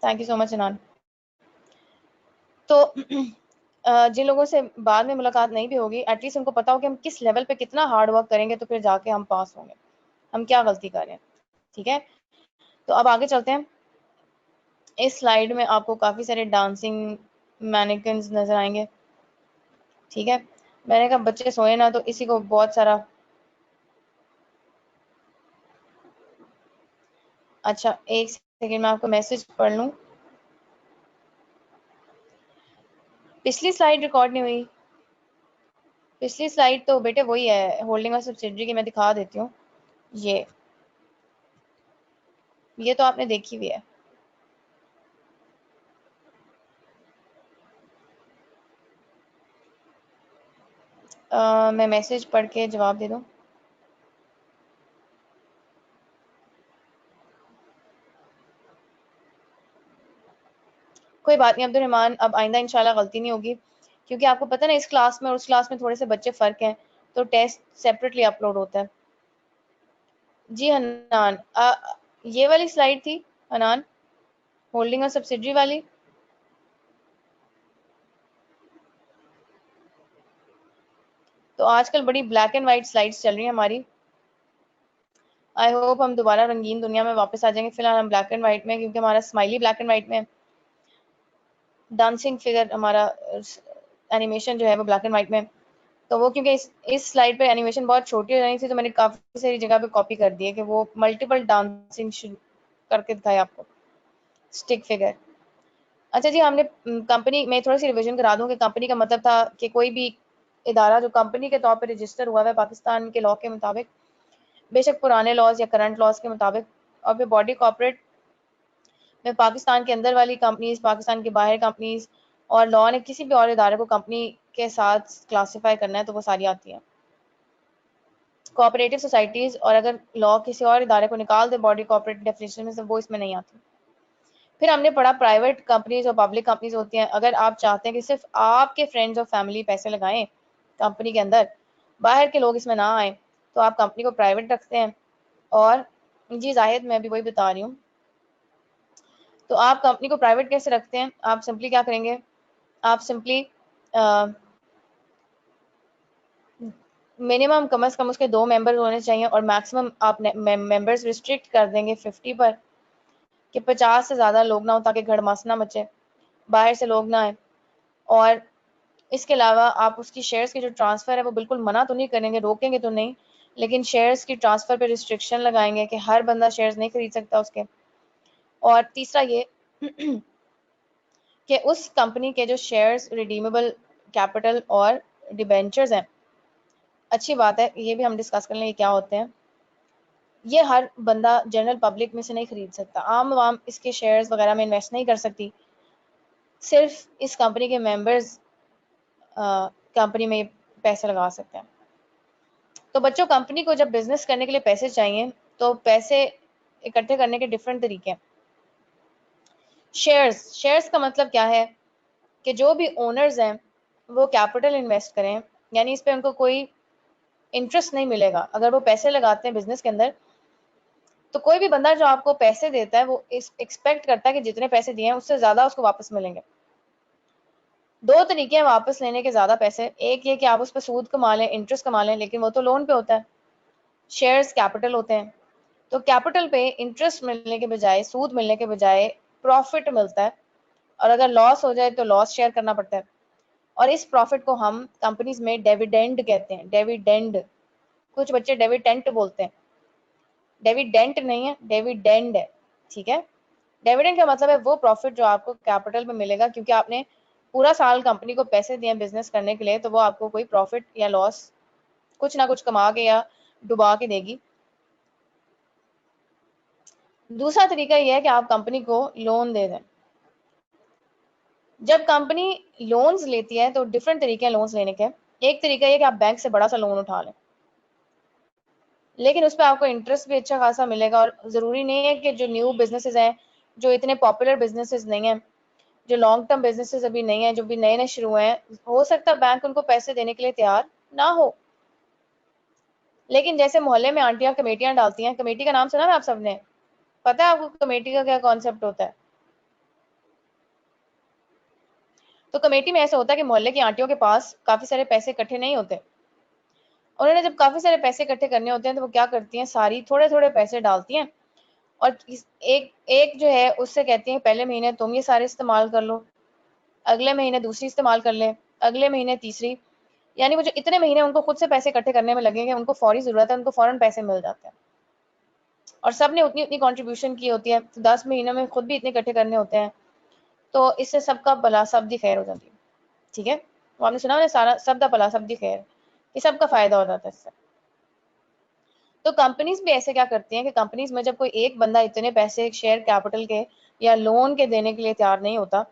Thank you so much Anan. तो जिन लोगों से बाद में मुलाकात नहीं भी होगी, एटलीस्ट उनको पता हो कि हम किस लेवल पे कितना हार्ड वर्क करेंगे तो फिर जाके हम पास होंगे, हम क्या गलती कर रहे हैं। ठीक है, तो अब आगे चलते हैं। इस स्लाइड में आपको काफ़ी सारे डांसिंग मैनिकन्स नजर आएंगे। ठीक है, मैंने कहा बच्चे सोए ना, तो इसी को बहुत सारा। अच्छा, एक सेकेंड, मैं आपको मैसेज पढ़ लूँ। पिछली स्लाइड रिकॉर्ड नहीं हुई। पिछली स्लाइड तो बेटे वही है, होल्डिंग और सब्सिडरी की। मैं दिखा देती हूँ। ये तो आपने देखी हुई है। मैं मैसेज पढ़ के जवाब दे दूँ। कोई बात नहीं अब्दुल रहमान, अब आइंदा इंशाल्लाह गलती नहीं होगी, क्योंकि आपको पता है ना, इस क्लास में और उस क्लास में थोड़े से बच्चे फ़र्क हैं, तो टेस्ट सेपरेटली अपलोड होता है। जी हनान, ये वाली स्लाइड थी हनान, होल्डिंग और सब्सिडरी वाली। तो आजकल बड़ी ब्लैक एंड वाइट स्लाइड्स चल रही हैं हमारी। आई होप हम दोबारा रंगीन दुनिया में वापस आ जाएंगे। फिलहाल हम ब्लैक एंड वाइट में, क्योंकि हमारा स्माइली ब्लैक एंड वाइट में, डांसिंग फिगर हमारा एनिमेशन जो है वो ब्लैक एंड वाइट में। तो वो क्योंकि इस स्लाइड पे एनिमेशन बहुत छोटी हो रही थी, तो मैंने काफ़ी सारी जगह पे कॉपी कर दी है कि वो मल्टीपल डांसिंग शुरू करके दिखाए आपको, स्टिक फिगर। अच्छा जी, हमने कंपनी में थोड़ी सी रिवीजन करा दूं कि कंपनी का मतलब था कि कोई भी इदारा जो कंपनी के तौर पर रजिस्टर हुआ है पाकिस्तान के लॉ के मुताबिक, बेशक पुराने लॉज या करंट लॉज के मुताबिक, और फिर बॉडी कॉर्पोरेट में पाकिस्तान के अंदर वाली कंपनीज, पाकिस्तान के बाहर कंपनीज, और लॉ ने किसी भी और इदारे को कंपनी के साथ क्लासीफाई करना है तो वो सारी आती हैं। कोऑपरेटिव सोसाइटीज, और अगर लॉ किसी और इदारे को निकाल दे बॉडी कॉर्पोरेट डेफिनेशन में से, वो इसमें नहीं आती। फिर हमने पढ़ा प्राइवेट कंपनीज और पब्लिक कंपनीज होती हैं। अगर आप चाहते हैं कि सिर्फ आपके फ्रेंड्स और फैमिली पैसे लगाएं कंपनी के अंदर, बाहर के लोग इसमें ना आए, तो आप कंपनी को प्राइवेट रखते हैं। और जी जाहिद, मैं भी वही बता रही हूँ। तो आप कंपनी को प्राइवेट कैसे रखते हैं? आप सिंपली क्या करेंगे, आप सिंपली मिनिमम कम से कम उसके 2 मेंबर होने चाहिए, और मैक्सिमम आप मेंबर्स रिस्ट्रिक्ट कर देंगे 50 पर, कि 50 से ज़्यादा लोग ना हो, ताकि घड़मास ना मचे, बाहर से लोग ना आए। और इसके अलावा आप उसकी शेयर्स की जो ट्रांसफ़र है वो बिल्कुल मना तो नहीं करेंगे, रोकेंगे तो नहीं, लेकिन शेयर्स की ट्रांसफ़र पे रिस्ट्रिक्शन लगाएंगे कि हर बंदा शेयर्स नहीं खरीद सकता उसके। और तीसरा ये कि उस कंपनी के जो शेयर्स, रिडीमेबल कैपिटल और डिबेंचर्स हैं, अच्छी बात है, ये भी हम डिस्कस कर लें ये क्या होते हैं। ये हर बंदा जनरल पब्लिक में से नहीं खरीद सकता, आम आवाम इसके शेयर्स वगैरह में इन्वेस्ट नहीं कर सकती, सिर्फ इस कंपनी के मेंबर्स कंपनी में पैसे लगा सकते हैं। तो बच्चों, कंपनी को जब बिजनेस करने के लिए पैसे चाहिए, तो पैसे इकट्ठे करने के डिफरेंट तरीके हैं। शेयर्स, शेयर्स का मतलब क्या है कि जो भी ओनर्स हैं वो कैपिटल इन्वेस्ट करें, यानी इस पे उनको कोई इंटरेस्ट नहीं मिलेगा। अगर वो पैसे लगाते हैं बिजनेस के अंदर, तो कोई भी बंदा जो आपको पैसे देता है वो एक्सपेक्ट करता है कि जितने पैसे दिए हैं उससे ज्यादा उसको वापस मिलेंगे। दो तरीके हैं वापस लेने के ज्यादा पैसे। एक ये कि आप उस पर सूद कमा लें, इंटरेस्ट कमा लें, लेकिन वो तो लोन पे होता है। शेयर्स कैपिटल होते हैं। तो कैपिटल पे इंटरेस्ट मिलने के बजाय, सूद मिलने के बजाय प्रॉफिट मिलता है, और अगर लॉस हो जाए तो लॉस शेयर करना पड़ता है। और इस प्रॉफिट को हम कंपनीज में डिविडेंड कहते हैं। डिविडेंड, कुछ बच्चे डिविडेंट बोलते हैं, डिविडेंट नहीं है, डिविडेंड है। ठीक है, डिविडेंड का मतलब है वो प्रॉफिट जो आपको कैपिटल में मिलेगा, क्योंकि आपने पूरा साल कंपनी को पैसे दिए बिजनेस करने के लिए, तो वो आपको कोई प्रॉफिट या लॉस कुछ ना कुछ कमा के या डुबा के देगी। दूसरा तरीका यह है कि आप कंपनी को लोन दे दें। जब कंपनी लोन्स लेती है तो डिफरेंट तरीके हैं लोन्स लेने के। एक तरीका यह कि आप बैंक से बड़ा सा लोन उठा लें, लेकिन उस पर आपको इंटरेस्ट भी अच्छा खासा मिलेगा। और ज़रूरी नहीं है कि जो न्यू बिजनेसेस हैं, जो इतने पॉपुलर बिजनेसेस नहीं हैं, जो लॉन्ग टर्म बिजनेसेस अभी नहीं है, जो भी नए नए शुरू हुए हैं, हो सकता है बैंक उनको पैसे देने के लिए तैयार ना हो। लेकिन जैसे मोहल्ले में आंटियां कमेटियां डालती हैं, कमेटी का नाम सुना है आप सबने? पता है आपको कमेटी का क्या कॉन्सेप्ट होता है? तो कमेटी में ऐसा होता है कि मोहल्ले की आंटियों के पास काफी सारे पैसे इकट्ठे नहीं होते। उन्होंने जब काफी सारे पैसे इकट्ठे करने होते हैं तो वो क्या करती हैं, सारी थोड़े थोड़े पैसे डालती हैं और एक एक जो है उससे कहती हैं पहले महीने तुम ये सारे इस्तेमाल कर लो, अगले महीने दूसरी इस्तेमाल कर ले, अगले महीने तीसरी। यानी वो जो इतने महीने उनको खुद से पैसे इकट्ठे करने में लगेंगे, उनको फौरी जरूरत है, उनको फौरन पैसे मिल जाते हैं। और सब ने उतनी उतनी कंट्रीब्यूशन की होती है, तो 10 महीनों में खुद भी इतने इकट्ठे करने होते हैं, तो इससे सबका भला सब दी खैर हो जाती है। ठीक है, वो आपने सुना ना, सारा सब दा भला सब दी खैर, ये सबका फायदा हो जाता है इससे। तो कंपनीज भी ऐसे क्या करती हैं कि कंपनीज में जब कोई एक बंदा इतने पैसे शेयर कैपिटल के या लोन के देने के लिए तैयार नहीं होता,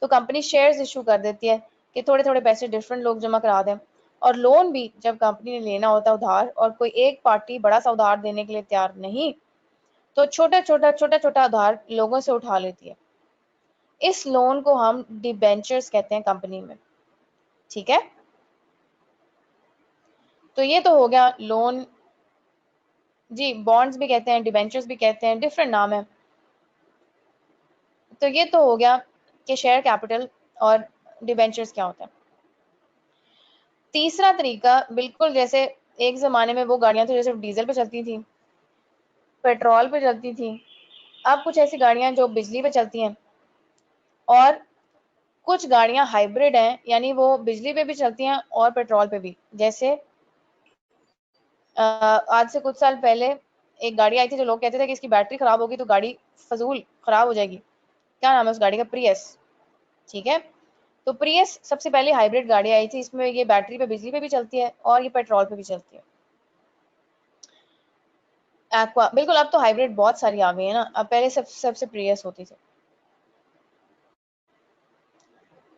तो कंपनी शेयर्स इशू कर देती है कि थोड़े थोड़े पैसे डिफरेंट लोग जमा करा दें। और लोन भी जब कंपनी ने लेना होता है उधार और कोई एक पार्टी बड़ा सा उधार देने के लिए तैयार नहीं, तो छोटा छोटा उधार लोगों से उठा लेती है। इस लोन को हम डिबेंचर्स कहते हैं कंपनी में। ठीक है, तो ये तो हो गया लोन। जी, बॉन्ड्स भी कहते हैं, डिबेंचर्स भी कहते हैं, डिफरेंट नाम है। तो ये तो हो गया कि शेयर कैपिटल और डिबेंचर्स क्या होता है। तीसरा तरीका, बिल्कुल जैसे एक जमाने में वो गाड़ियां थी जो सिर्फ डीजल पे चलती थी, पेट्रोल पे चलती थी, अब कुछ ऐसी गाड़ियां जो बिजली पे चलती हैं और कुछ गाड़ियां हाइब्रिड हैं, यानी वो बिजली पे भी चलती हैं और पेट्रोल पे भी। जैसे आज से कुछ साल पहले एक गाड़ी आई थी जो लोग कहते थे कि इसकी बैटरी खराब होगी तो गाड़ी फजूल खराब हो जाएगी। क्या नाम है उस गाड़ी का? प्रियस। ठीक है, तो प्रियस सबसे पहले हाइब्रिड गाड़ी आई थी, इसमें ये बैटरी पे बिजली पे भी चलती है और ये पेट्रोल पे भी चलती है। एक्वा, बिल्कुल, अब तो हाइब्रिड बहुत सारी आ गई है ना, अब पहले सबसे प्रियस होती थी।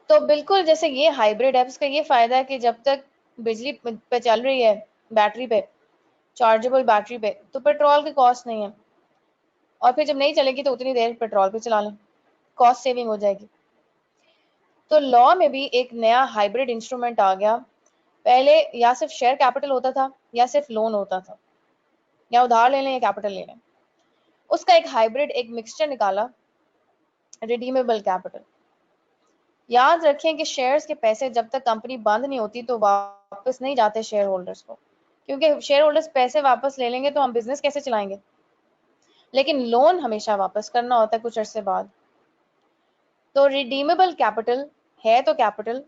तो बिल्कुल जैसे ये हाइब्रिड है, इसका ये फायदा है कि जब तक बिजली पे चल रही है, बैटरी पे, चार्जेबल बैटरी पे, तो पेट्रोल की कॉस्ट नहीं है। और फिर जब नहीं चलेगी तो उतनी देर पेट्रोल पे चला लें, कॉस्ट सेविंग हो जाएगी। तो लॉ में भी एक नया हाइब्रिड इंस्ट्रूमेंट आ गया। पहले या सिर्फ शेयर कैपिटल होता था या सिर्फ लोन होता था, या उधार ले लें या कैपिटल ले लें। उसका एक हाइब्रिड, एक मिक्सचर निकाला, रिडीमेबल कैपिटल। याद रखें कि शेयर्स के पैसे जब तक कंपनी बंद नहीं होती तो वापस नहीं जाते शेयर होल्डर्स को, क्योंकि शेयर होल्डर्स पैसे वापस ले लेंगे तो हम बिजनेस कैसे चलाएंगे। लेकिन लोन हमेशा वापस करना होता है कुछ अरसे बाद। तो रिडीमेबल कैपिटल है तो कैपिटल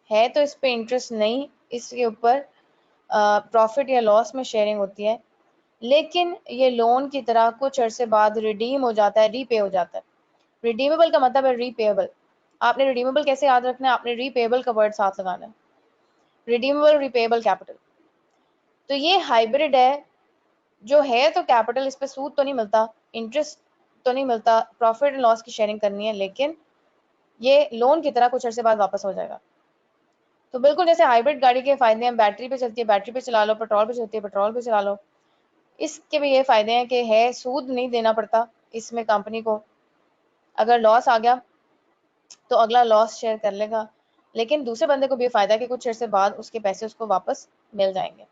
है, तो इस पे इंटरेस्ट नहीं, इसके ऊपर प्रॉफिट या लॉस में शेयरिंग होती है। लेकिन ये लोन की तरह कुछ अरसे बाद रिडीम हो जाता है, रीपे हो जाता है। रिडीमेबल का मतलब है रीपेएबल। आपने रिडीमेबल कैसे याद रखना है, आपने रीपेएबल का वर्ड साथ लगाना है, रिडीमेबल रीपेएबल कैपिटल। तो ये हाइब्रिड है, जो है तो कैपिटल, इस पे सूद तो नहीं मिलता, इंटरेस्ट तो नहीं मिलता, प्रॉफिट एंड लॉस की शेयरिंग करनी है, लेकिन ये लोन की तरह कुछ अरसे बाद वापस हो जाएगा। तो बिल्कुल जैसे हाइब्रिड गाड़ी के फायदे हैं, बैटरी पे चलती है बैटरी पे चला लो, पेट्रोल पे चलती है पेट्रोल पे चला लो, इसके भी ये फायदे हैं कि है सूद नहीं देना पड़ता इसमें कंपनी को। अगर लॉस आ गया तो अगला लॉस शेयर कर लेगा, लेकिन दूसरे बंदे को भी फायदा है कि कुछ अर्से बाद उसके पैसे उसको वापस मिल जाएंगे।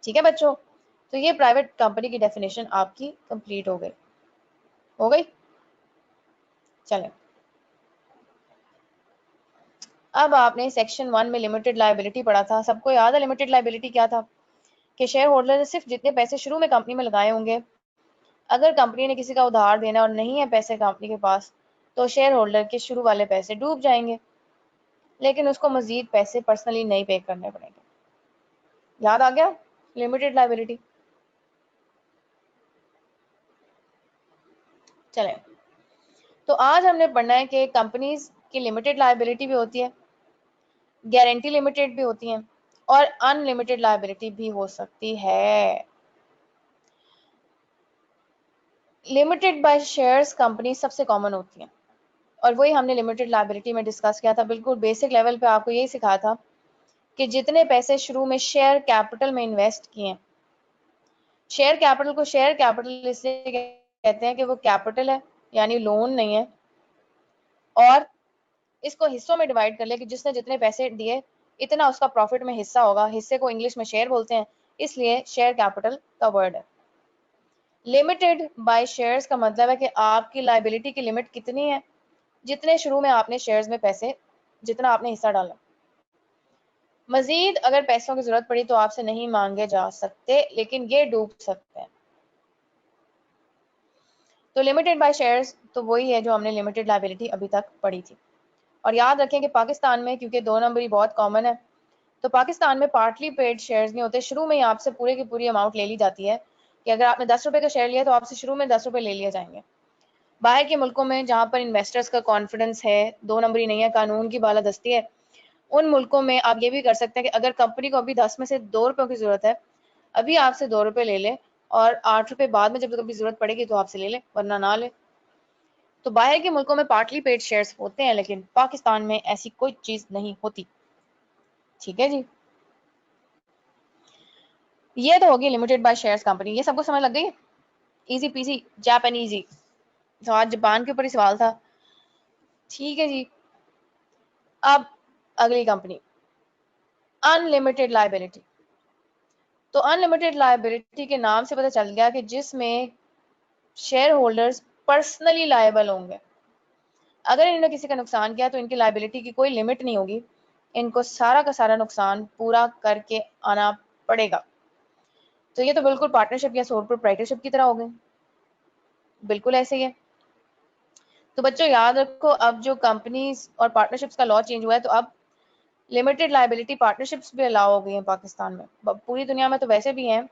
ठीक है बच्चों, तो ये प्राइवेट कंपनी की डेफिनेशन आपकी कंप्लीट हो गई। चलें, अब आपने सेक्शन 1 में लिमिटेड लायबिलिटी पढ़ा था। सबको याद है लिमिटेड लायबिलिटी क्या था? कि शेयर होल्डर ने सिर्फ जितने पैसे शुरू में कंपनी में लगाए होंगे, अगर कंपनी ने किसी का उधार देना और नहीं है पैसे कंपनी के पास, तो शेयर होल्डर के शुरू वाले पैसे डूब जाएंगे, लेकिन उसको मजीद पैसे पर्सनली नहीं पे करने पड़ेंगे। याद आ गया लिमिटेड लायबिलिटी? चलें, तो आज हमने पढ़ना है कि कंपनीज की लिमिटेड लायबिलिटी भी होती है, गारंटी लिमिटेड भी होती हैं, और अनलिमिटेड लायबिलिटी भी हो सकती है। लिमिटेड बाय शेयर्स कंपनी सबसे कॉमन होती हैं, और वही हमने लिमिटेड लायबिलिटी में डिस्कस किया था। बिल्कुल बेसिक लेवल पे आपको यही सिखाया था कि जितने पैसे शुरू में शेयर कैपिटल में इन्वेस्ट किए, शेयर कैपिटल को शेयर कैपिटल इसलिए कहते हैं कि वो कैपिटल है, यानी लोन नहीं है, और इसको हिस्सों में डिवाइड कर ले कि जिसने जितने पैसे दिए इतना उसका प्रॉफिट में हिस्सा होगा। हिस्से को इंग्लिश में शेयर बोलते हैं, इसलिए शेयर कैपिटल का वर्ड है। लिमिटेड बाय शेयर्स का मतलब है कि आपकी लायबिलिटी की लिमिट कितनी है, जितने शुरू में आपने शेयर्स में पैसे जितना आपने हिस्सा डाला। मजीद अगर पैसों की जरूरत पड़ी तो आपसे नहीं मांगे जा सकते, लेकिन ये डूब सकते हैं। तो लिमिटेड बाय शेयर्स तो वही है जो हमने लिमिटेड लायबिलिटी अभी तक पढ़ी थी। और याद रखें कि पाकिस्तान में क्योंकि 2 नंबरी बहुत कॉमन है, तो पाकिस्तान में पार्टली पेड शेयर्स नहीं होते। शुरू में ही आपसे पूरे की पूरी अमाउंट ले ली जाती है कि अगर आपने 10 रुपए का शेयर लिया तो आपसे शुरू में 10 रुपए ले लिए जाएंगे। बाहर के मुल्कों में जहां पर इन्वेस्टर्स का कॉन्फिडेंस है, 2 नंबरी नहीं है, कानून की बालादस्ती है, उन मुल्कों में आप ये भी कर सकते हैं कि अगर कंपनी को अभी 10 में से 2 रुपयों की जरूरत है, अभी आपसे 2 रुपए ले ले और 8 रुपए बाद में जब कभी जरूरत पड़ेगी तो आपसे ले ले, वरना ना ले। तो बाहर के मुल्कों में पार्टली पेड शेयर्स होते हैं, लेकिन पाकिस्तान में ऐसी कोई चीज नहीं होती। ठीक है जी, ये तो होगी लिमिटेड बाय शेयर्स कंपनी। ये सबको समझ लग गई? Easy peasy Japanesey. तो आज जापान के ऊपर ही सवाल था। ठीक है जी, अब अगली कंपनी अनलिमिटेड लायबिलिटी। तो अनलिमिटेड लायबिलिटी के नाम से पता चल गया कि जिसमें शेयर होल्डर्स पर्सनली लायबल होंगे। अगर इन्होंने किसी का नुकसान किया तो इनकी लायबिलिटी की कोई लिमिट नहीं होगी, इनको सारा का सारा नुकसान पूरा करके आना पड़ेगा। तो ये तो बिल्कुल पार्टनरशिप या सोल प्रोप्राइटरशिप की तरह हो गई, बिल्कुल ऐसे ही है। तो बच्चों याद रखो, अब जो कंपनीज और पार्टनरशिप्स का लॉ चेंज हुआ है, तो अब लिमिटेड लायबिलिटी पार्टनरशिप्स भी अलाउ हो गई हैं पाकिस्तान में। पूरी दुनिया में तो वैसे भी हैं।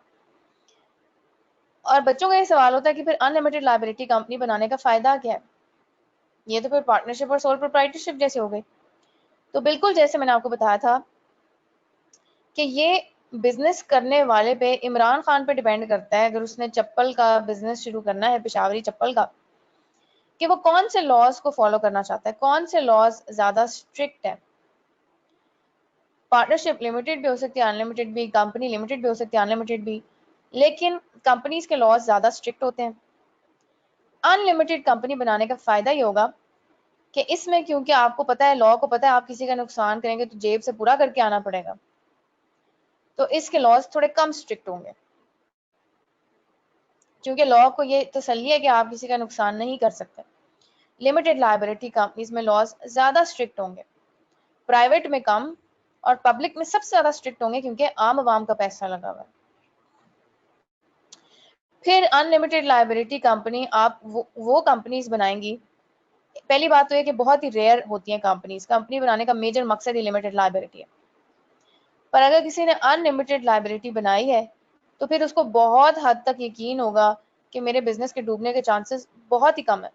और बच्चों का ये सवाल होता है कि फिर अनलिमिटेड लायबिलिटी कंपनी बनाने का फायदा क्या है? ये तो फिर पार्टनरशिप और सोल प्रोप्राइटरशिप जैसे हो गई। तो बिल्कुल जैसे मैंने आपको बताया था कि ये बिजनेस करने वाले पे, इमरान खान पे डिपेंड करता है, अगर उसने चप्पल का बिजनेस शुरू करना है, पेशावरी चप्पल का, कि वो कौन से लॉज को फॉलो करना चाहता है, कौन से लॉज ज्यादा स्ट्रिक्ट है। पार्टनरशिप लिमिटेड भी हो सकती है, अनलिमिटेड भी, कंपनी लिमिटेड भी हो सकती है, अनलिमिटेड भी, लेकिन कंपनीज के लॉज ज्यादा स्ट्रिक्ट होते हैं। अनलिमिटेड कंपनी बनाने का फायदा ये होगा कि इसमें क्योंकि आपको पता है, लॉ को पता है, आप किसी का नुकसान करेंगे तो जेब से पूरा करके आना पड़ेगा, तो इसके लॉज थोड़े कम स्ट्रिक्ट होंगे, क्योंकि लॉ को ये तसल्ली है कि आप किसी का नुकसान नहीं कर सकते। लिमिटेड लायबिलिटी कंपनीज में लॉज ज्यादा स्ट्रिक्ट होंगे, प्राइवेट में कम, और पब्लिक में सबसे ज्यादा स्ट्रिक्ट होंगे क्योंकि आम आवाम का पैसा लगा हुआ है। फिर अनलिमिटेड लायबिलिटी कंपनी आप वो कंपनीज बनाएंगी। पहली बात तो ये कि बहुत ही रेयर होती हैं कंपनीज, कंपनी बनाने का मेजर मकसद ही लिमिटेड लायबिलिटी है। पर अगर किसी ने अनलिमिटेड लायबिलिटी बनाई है तो फिर उसको बहुत हद तक यकीन होगा कि मेरे बिजनेस के डूबने के चांसेस बहुत ही कम है।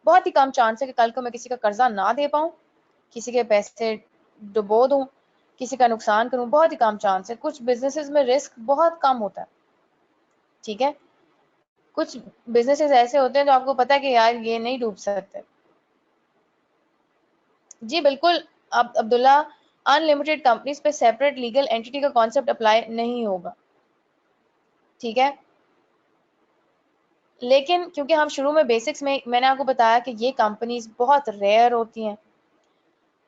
बहुत ही कम चांस है कि कल को मैं किसी का कर्जा ना दे पाऊं, किसी के पैसे डुबो दूं, किसी का नुकसान करूं, बहुत ही कम चांस है। कुछ बिजनेसेस में रिस्क बहुत कम होता है। ठीक है, कुछ बिजनेसेस ऐसे होते हैं जो आपको पता है कि यार ये नहीं डूब सकते। जी बिल्कुल। अब अब्दुल्ला, अनलिमिटेड कंपनीज पे सेपरेट लीगल एंटिटी का कॉन्सेप्ट अप्लाई नहीं होगा। ठीक है, लेकिन क्योंकि हम शुरू में बेसिक्स में मैंने आपको बताया कि ये कंपनीज बहुत रेयर होती हैं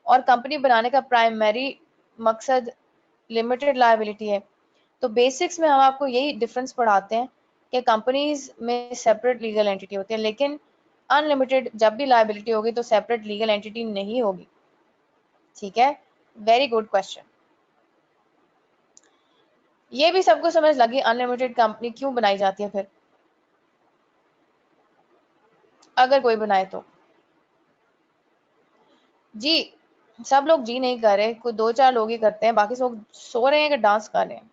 और कंपनी बनाने का प्राइमरी मकसद लिमिटेड लायबिलिटी है, तो बेसिक्स में हम आपको यही डिफरेंस पढ़ाते हैं कि कंपनीज में सेपरेट लीगल एंटिटी होती है, लेकिन अनलिमिटेड जब भी लायबिलिटी होगी तो सेपरेट लीगल एंटिटी नहीं होगी। ठीक है, वेरी गुड क्वेश्चन। ये भी सबको समझ लगी अनलिमिटेड कंपनी क्यों बनाई जाती है फिर, अगर कोई बनाए तो। जी सब लोग जी नहीं कर रहे, कोई 2-4 लोग ही करते हैं, बाकी सब सो रहे हैं कि डांस कर रहे हैं।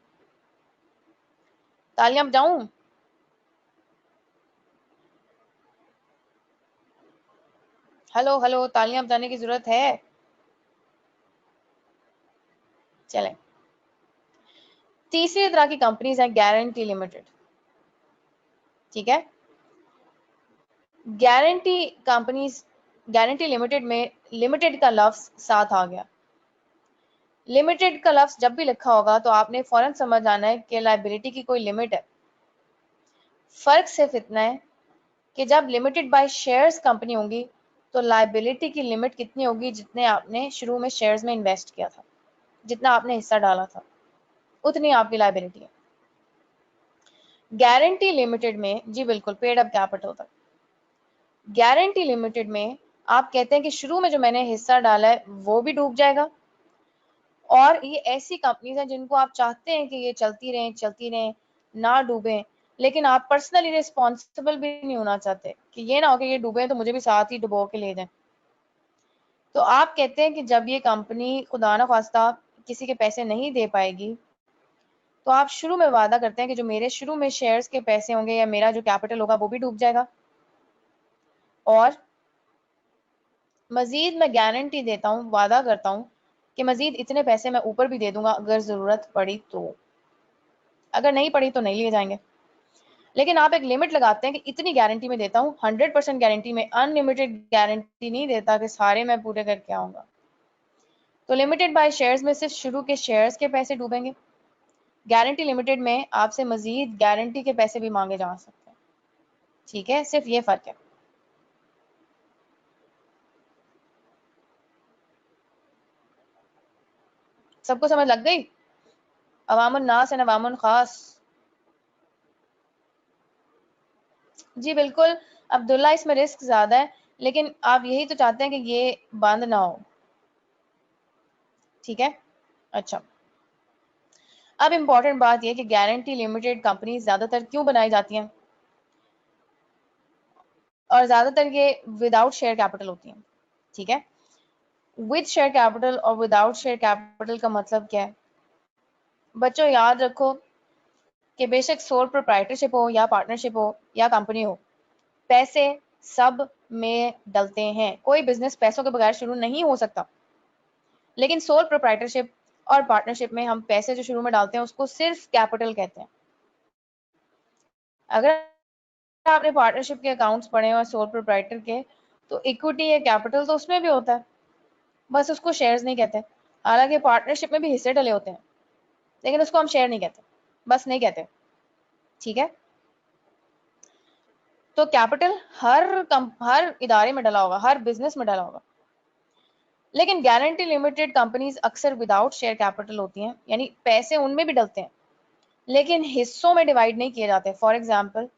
तालियां बजाऊं? हेलो हेलो, तालियां बजाने की जरूरत है? चलें, तीसरी तरह की कंपनीज है गारंटी लिमिटेड। ठीक है, गारंटी कंपनीज, गारंटी लिमिटेड में लिमिटेड का लफ्ज साथ आ गया। लिमिटेड का लफ्ज जब भी लिखा होगा तो आपने फौरन समझ आना है कि लायबिलिटी की कोई लिमिट है। फर्क सिर्फ इतना है कि जब लिमिटेड बाय शेयर्स कंपनी होगी तो लायबिलिटी की लिमिट कितनी होगी, जितने आपने शुरू में शेयर्स में इन्वेस्ट किया था, जितना आपने हिस्सा डाला था, उतनी आपकी लायबिलिटी है। गारंटी लिमिटेड में जी बिल्कुल पेड अप कैपिटल तक। गारंटी लिमिटेड में आप कहते हैं कि शुरू में जो मैंने हिस्सा डाला है वो भी डूब जाएगा, और ये ऐसी कंपनीज हैं जिनको आप चाहते हैं कि ये चलती रहें, ना डूबें, लेकिन आप पर्सनली रिस्पॉन्सिबल भी नहीं होना चाहते कि ये ना हो कि ये डूबे तो मुझे भी साथ ही डुबो के ले जाएं। तो आप कहते हैं कि जब ये कंपनी खुदा ना खास्ता किसी के पैसे नहीं दे पाएगी, तो आप शुरू में वादा करते हैं कि जो मेरे शुरू में शेयर्स के पैसे होंगे या मेरा जो कैपिटल होगा वो भी डूब जाएगा, और मजीद मैं गारंटी देता हूँ, वादा करता हूँ कि मजीद इतने पैसे मैं ऊपर भी दे दूंगा अगर जरूरत पड़ी तो, अगर नहीं पड़ी तो नहीं लिए जाएंगे। लेकिन आप एक लिमिट लगाते हैं कि इतनी गारंटी में देता हूँ, 100% गारंटी में, अनलिमिटेड गारंटी नहीं देता कि सारे मैं पूरे करके आऊंगा। तो लिमिटेड बाय शेयर्स में सिर्फ शुरू के शेयर्स के पैसे डूबेंगे, गारंटी लिमिटेड में आपसे मजीद गारंटी के पैसे भी मांगे जा सकते हैं। ठीक है, सिर्फ ये फर्क है। सबको समझ लग गई? अवामुन नास एंड अवामुन खास। जी बिल्कुल, अब्दुल्ला इसमें रिस्क ज्यादा है, लेकिन आप यही तो चाहते हैं कि ये बंद ना हो। ठीक है, अच्छा। अब इंपॉर्टेंट बात यह कि गारंटी लिमिटेड कंपनी ज्यादातर क्यों बनाई जाती हैं, और ज्यादातर ये विदाउट शेयर कैपिटल होती हैं। ठीक है, विद शेयर कैपिटल और विदाउट शेयर कैपिटल का मतलब क्या है? बच्चों याद रखो कि बेशक सोल प्रोप्राइटरशिप हो या पार्टनरशिप हो या कंपनी हो, पैसे सब में डलते हैं। कोई बिजनेस पैसों के बगैर शुरू नहीं हो सकता, लेकिन सोल प्रोप्राइटरशिप और पार्टनरशिप में हम पैसे जो शुरू में डालते हैं उसको सिर्फ कैपिटल कहते हैं। अगर आपने पार्टनरशिप के अकाउंट्स पढ़े और सोल प्रोप्राइटर के, तो इक्विटी या कैपिटल तो उसमें भी होता है, बस उसको शेयर्स नहीं कहते। हालांकि पार्टनरशिप में भी हिस्से डले होते हैं, लेकिन उसको हम शेयर नहीं कहते, बस नहीं कहते। ठीक है, तो कैपिटल हर इदारे में डला होगा, हर बिजनेस में डला होगा। लेकिन गारंटी लिमिटेड कंपनीज अक्सर विदाउट शेयर कैपिटल होती हैं, यानी पैसे उनमें भी डलते हैं लेकिन हिस्सों में डिवाइड नहीं किए जाते। फॉर एग्जाम्पल,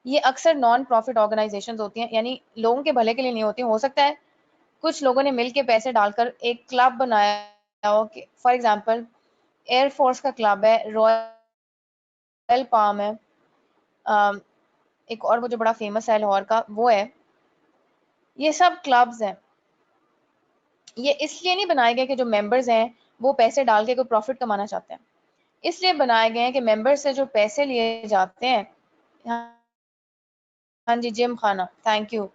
ये अक्सर नॉन प्रॉफिट ऑर्गेनाइजेशंस होती हैं, यानी लोगों के भले के लिए नहीं होती। हो सकता है कुछ लोगों ने मिलकर पैसे डालकर एक क्लब बनाया हो, फॉर एग्जाम्पल एयरफोर्स का क्लब है, रॉयल पाम है, अम, एक और वो जो बड़ा फेमस है लाहौर का वो है। ये सब क्लब्स हैं। ये इसलिए नहीं बनाए गए कि जो मेंबर्स हैं वो पैसे डाल के कोई प्रॉफिट कमाना चाहते हैं, इसलिए बनाए गए हैं कि मेंबर्स से जो पैसे लिए जाते हैं। हाँ, हाँ जी, जिम खाना, थैंक यू।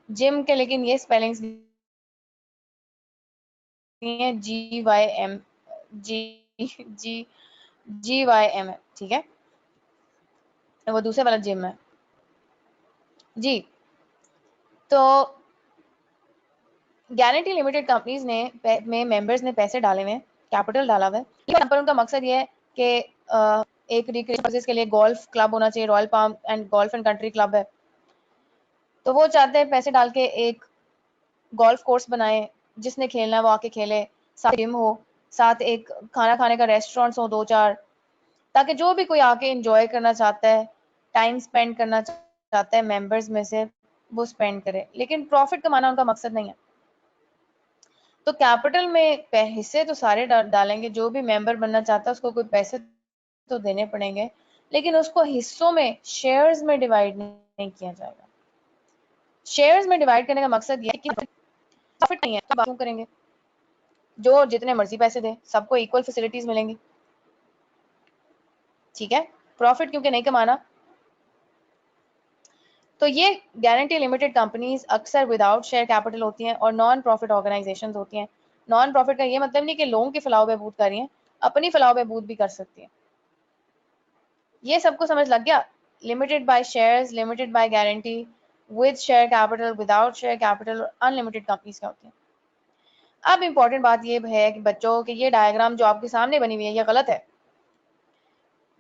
जिम के लेकिन ये स्पेलिंग्स नहीं है, GYM, जी जी GYM है। ठीक है, वो दूसरे वाला जिम है जी। तो गारंटी लिमिटेड कंपनीज में मेंबर्स ने पैसे डाले हुए हैं, कैपिटल डाला हुआ है, पर उनका मकसद ये है कि एक रिक्रिएशनल के लिए गोल्फ क्लब होना चाहिए। Royal palm and golf and country club है, तो वो चाहते हैं पैसे डाल के एक गोल्फ कोर्स बनाए, जिसने खेलना है वो आके खेले, साथ जिम हो, साथ एक खाना खाने का रेस्टोरेंट्स हो दो चार, ताकि जो भी कोई आके एंजॉय करना चाहता है, टाइम स्पेंड करना चाहता है मेंबर्स में से, वो स्पेंड करे। लेकिन प्रॉफिट कमाना उनका मकसद नहीं है। तो कैपिटल में हिस्से तो सारे डालेंगे, जो भी मेंबर बनना चाहता है उसको कोई पैसे तो देने पड़ेंगे, लेकिन उसको हिस्सों में, शेयर्स में डिवाइड नहीं किया जाएगा। शेयर्स में डिवाइड करने का मकसद ये है कि प्रॉफिट नहीं है तो क्यों करेंगे, जो जितने मर्जी पैसे दे सबको इक्वल फैसिलिटीज मिलेंगी। ठीक है, प्रॉफिट क्योंकि नहीं कमाना। तो ये गारंटी लिमिटेड कंपनीज अक्सर विदाउट शेयर कैपिटल होती हैं और नॉन प्रॉफिट ऑर्गेनाइजेशंस होती हैं। नॉन प्रॉफिट का ये मतलब नहीं कि लोगों की फलाह बहबूद कर रही हैं, अपनी फलाह बहबूद भी कर सकती हैं। ये सबको समझ लग गया? Limited by shares, limited by guarantee, with share capital, without share capital, unlimited companies क्या होती हैं। अब इंपॉर्टेंट बात ये है कि बच्चों कि ये डायग्राम जो आपके सामने बनी हुई है ये गलत है।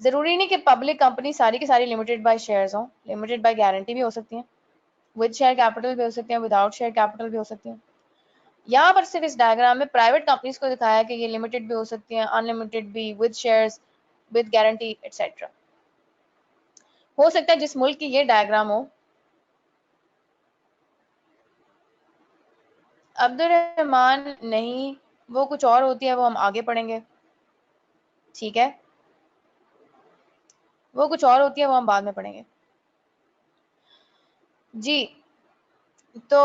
जरूरी नहीं कि पब्लिक कंपनी सारी की सारी लिमिटेड बाय शेयर्स हो, लिमिटेड बाय गारंटी भी हो सकती हैं, विद शेयर कैपिटल भी हो सकती हैं, विदाउट शेयर कैपिटल भी हो सकती हैं। यहाँ पर सिर्फ इस डायग्राम में प्राइवेट कंपनीज को दिखाया है कि ये लिमिटेड भी हो सकती हैं, अनलिमिटेड भी, with shares, with guarantee etcetera. हो सकता है जिस मुल्क की ये डायग्राम हो अब्दुल रहमान नहीं, वो कुछ और होती है, वो हम आगे पढ़ेंगे, ठीक है, वो कुछ और होती है, वो हम बाद में पढ़ेंगे जी। तो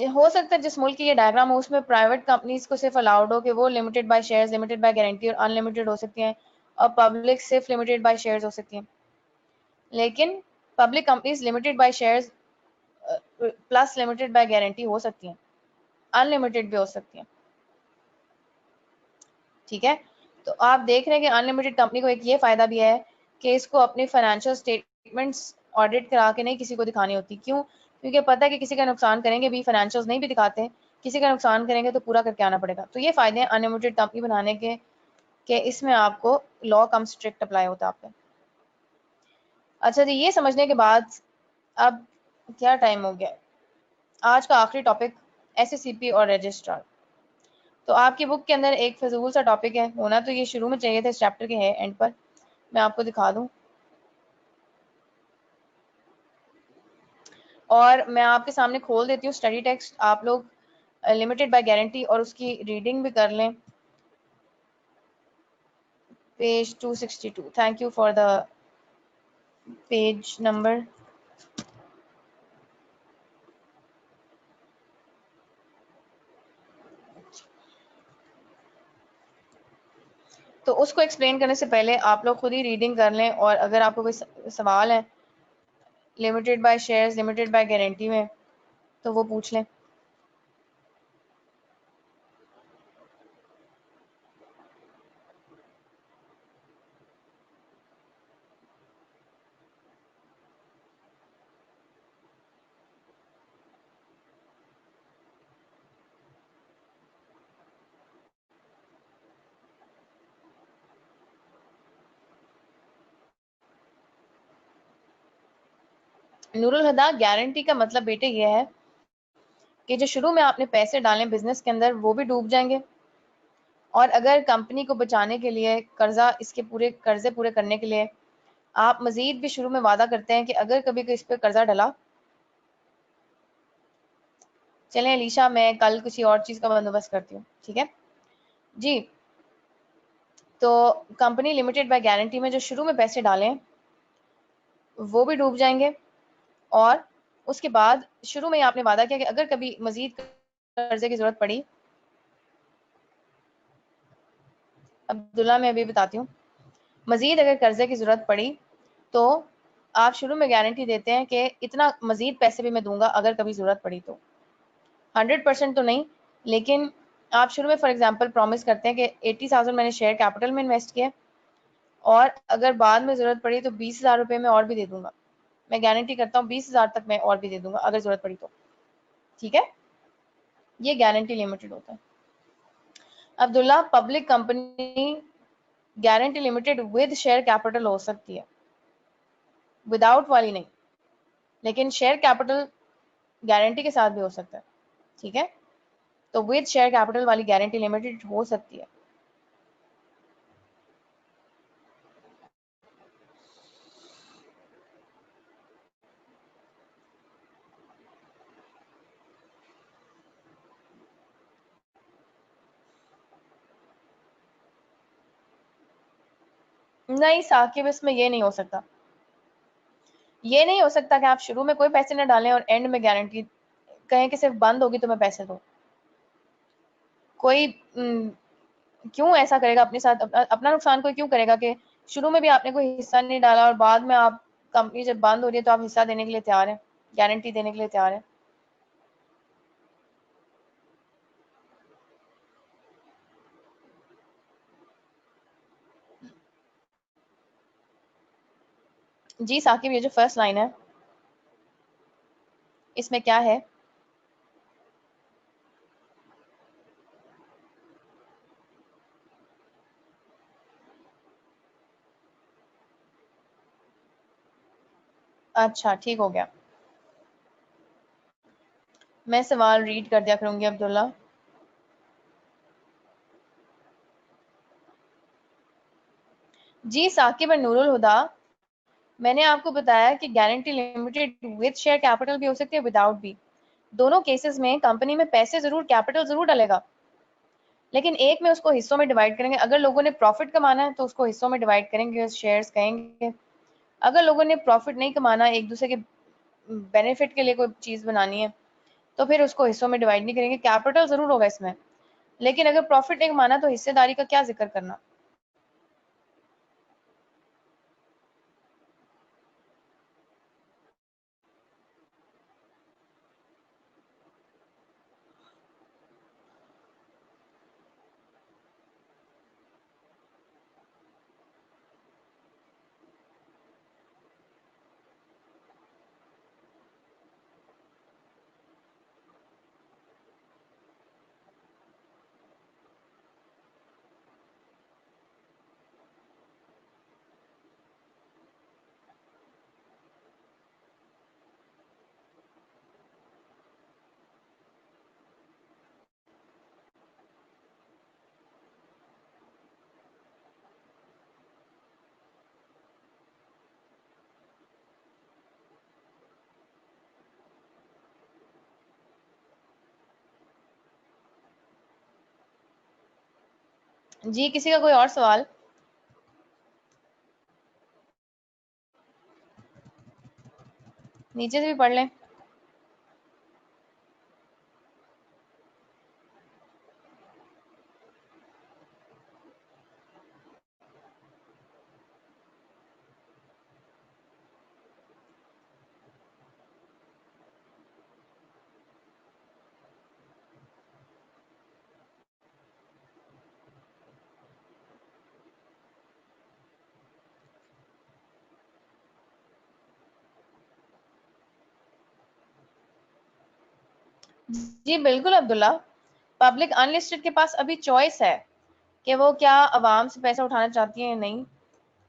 हो सकता है जिस मुल्क की ये डायग्राम हो उसमें प्राइवेट कंपनीज को सिर्फ अलाउड हो कि वो limited by shares, limited by guarantee और अनलिमिटेड हो सकती हैं, और पब्लिक सिर्फ लिमिटेड बाय शेयर्स हो सकती हैं। लेकिन public companies limited by shares plus limited by guarantee हो सकती हैं, अनलिमिटेड भी हो सकती हैं, ठीक है। तो आप देख रहे हैं कि अनलिमिटेड कंपनी को एक ये फायदा भी है कि इसको अपनी फाइनेंशियल स्टेटमेंट्स ऑडिट करा के नहीं किसी को दिखानी होती। क्यों? क्योंकि पता है कि किसी का नुकसान करेंगे भी, फाइनेंशियल्स नहीं भी दिखाते, किसी का नुकसान करेंगे तो पूरा करके आना पड़ेगा। तो ये फायदे हैं अनलिमिटेड कंपनी बनाने के इसमें आपको लॉ कम स्ट्रिक्ट अप्लाई होता है आप पे। अच्छा जी, ये समझने के बाद अब क्या टाइम हो गया, आज का आखिरी टॉपिक एसएससीपी और रजिस्ट्रार। तो आपकी बुक के अंदर एक फजूल सा टॉपिक है, होना तो ये शुरू में चाहिए था, इस चैप्टर के है एंड पर, मैं आपको दिखा दूं और मैं आपके सामने खोल देती हूँ स्टडी टेक्स्ट, आप लोग लिमिटेड बाय गारंटी और उसकी रीडिंग भी कर लें। Page 262, thank you for the page number. तो उसको एक्सप्लेन करने से पहले आप लोग खुद ही रीडिंग कर लें, और अगर आपको कोई सवाल है limited by shares, limited by guarantee में, तो वो पूछ लें। नूरुल हुदा, गारंटी का मतलब बेटे ये है कि जो शुरू में आपने पैसे डाले बिजनेस के अंदर वो भी डूब जाएंगे, और अगर कंपनी को बचाने के लिए कर्जा, इसके पूरे कर्जे पूरे करने के लिए आप मजीद भी शुरू में वादा करते हैं कि अगर कभी इस पे कर्जा डला, चलें अलीशा मैं कल किसी और चीज का बंदोबस्त करती हूँ, ठीक है जी। तो कंपनी लिमिटेड बाय गारंटी में जो शुरू में पैसे डालें वो भी डूब जाएंगे, और उसके बाद शुरू में ही आपने वादा किया कि अगर कभी मजीद कर्जे की जरूरत पड़ी, अब्दुल्ला मैं अभी बताती हूँ, मजीद अगर कर्जे की जरूरत पड़ी तो आप शुरू में गारंटी देते हैं कि इतना मजीद पैसे भी मैं दूंगा अगर कभी जरूरत पड़ी तो। 100% तो नहीं, लेकिन आप शुरू में फॉर एग्जांपल प्रॉमिस करते हैं कि 80,000 मैंने शेयर कैपिटल में इन्वेस्ट किया, और अगर बाद में जरूरत पड़ी तो 20,000 रुपये में और भी दे दूंगा, मैं गारंटी करता हूँ 20,000 तक मैं और भी दे दूंगा अगर जरूरत पड़ी तो, ठीक है। ये गारंटी लिमिटेड होता है। Abdullah, public company guarantee limited with share capital हो सकती है, विदाउट वाली नहीं, लेकिन शेयर कैपिटल गारंटी के साथ भी हो सकता है, ठीक है। तो विद शेयर कैपिटल वाली गारंटी लिमिटेड हो सकती है। नहीं साकिब, इसमें ये नहीं हो सकता, ये नहीं हो सकता कि आप शुरू में कोई पैसे न डालें और एंड में गारंटी कहें कि सिर्फ बंद होगी तो मैं पैसे दो। कोई क्यों ऐसा करेगा अपने साथ, अपना नुकसान कोई क्यों करेगा कि शुरू में भी आपने कोई हिस्सा नहीं डाला और बाद में आप कंपनी जब बंद हो रही है तो आप हिस्सा देने के लिए तैयार हैं, गारंटी देने के लिए तैयार हैं। जी साकिब, ये जो फर्स्ट लाइन है इसमें क्या है? अच्छा ठीक हो गया, मैं सवाल रीड कर दिया करूंगी अब्दुल्ला। जी साकिब और नूरुल हुदा, मैंने आपको बताया कि guarantee limited with share capital भी हो सकती है, विदाउट भी। दोनों केसेस में कंपनी में पैसे जरूर, कैपिटल जरूर डलेगा, लेकिन एक में उसको हिस्सों में डिवाइड करेंगे। अगर लोगों ने प्रॉफिट कमाना है तो उसको हिस्सों में डिवाइड करेंगे, शेयर्स कहेंगे। अगर लोगों ने प्रॉफिट नहीं कमाना, एक दूसरे के बेनिफिट के लिए कोई चीज बनानी है, तो फिर उसको हिस्सों में डिवाइड नहीं करेंगे। कैपिटल जरूर होगा इसमें, लेकिन अगर प्रॉफिट नहीं कमाना तो हिस्सेदारी का क्या जिक्र करना। जी, किसी का कोई और सवाल? नीचे से भी पढ़ लें। जी बिल्कुल अब्दुल्ला, पब्लिक अनलिस्टेड के पास अभी चॉइस है कि वो क्या आवाम से पैसा उठाना चाहती है या नहीं।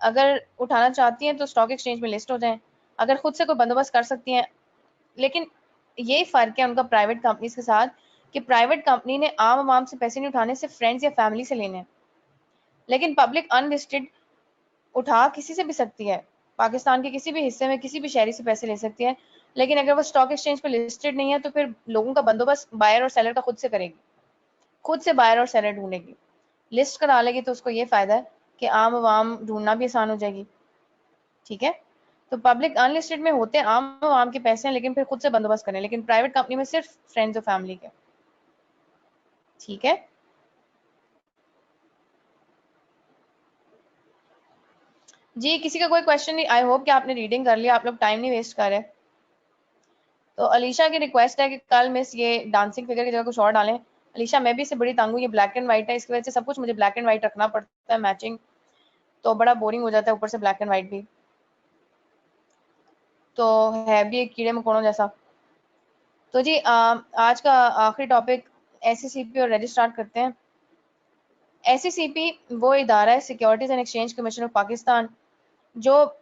अगर उठाना चाहती हैं तो स्टॉक एक्सचेंज में लिस्ट हो जाएं, अगर खुद से कोई बंदोबस्त कर सकती हैं। लेकिन यही फ़र्क है उनका प्राइवेट कंपनीज के साथ, कि प्राइवेट कंपनी ने आम आवाम से पैसे नहीं उठाने, सिर्फ फ्रेंड्स या फैमिली से लेने हैं। लेकिन पब्लिक अनलिस्टेड उठा किसी से भी सकती है, पाकिस्तान के किसी भी हिस्से में किसी भी शहरी से पैसे ले सकती है। लेकिन अगर वो स्टॉक एक्सचेंज पे लिस्टेड नहीं है तो फिर लोगों का बंदोबस्त बायर और सेलर का खुद से करेगी, खुद से बायर और सेलर ढूंढेगी। लिस्ट करा लेगी तो उसको ये फायदा है कि आम आवाम ढूंढना भी आसान हो जाएगी। ठीक है, तो पब्लिक अनलिस्टेड में होते हैं आम आवाम के पैसे हैं, लेकिन फिर खुद से बंदोबस्त करें। लेकिन प्राइवेट कंपनी में सिर्फ फ्रेंड्स और फैमिली के। ठीक है जी, किसी का कोई क्वेश्चन नहीं? आई होप कि आपने रीडिंग कर लिया, आप लोग टाइम नहीं वेस्ट कर रहे। तो अलीशा की रिक्वेस्ट है कि कल मिस ये डांसिंग फिगर की जगह कुछ और डालें। अलीशा, मैं भी इससे बड़ी तंग हूँ, ये ब्लैक एंड व्हाइट है, इसकी वजह से सब कुछ मुझे ब्लैक एंड व्हाइट रखना पड़ता है, मैचिंग, तो बड़ा बोरिंग हो जाता है, ऊपर से ब्लैक एंड व्हाइट भी, तो है भी एक कीड़े मकोड़ों जैसा। तो जी आज का आखिरी टॉपिक एससीसीपी और रजिस्ट्रार करते हैं। एससीसीपी वो इदारा है, securities and exchange commission of Pakistan, जो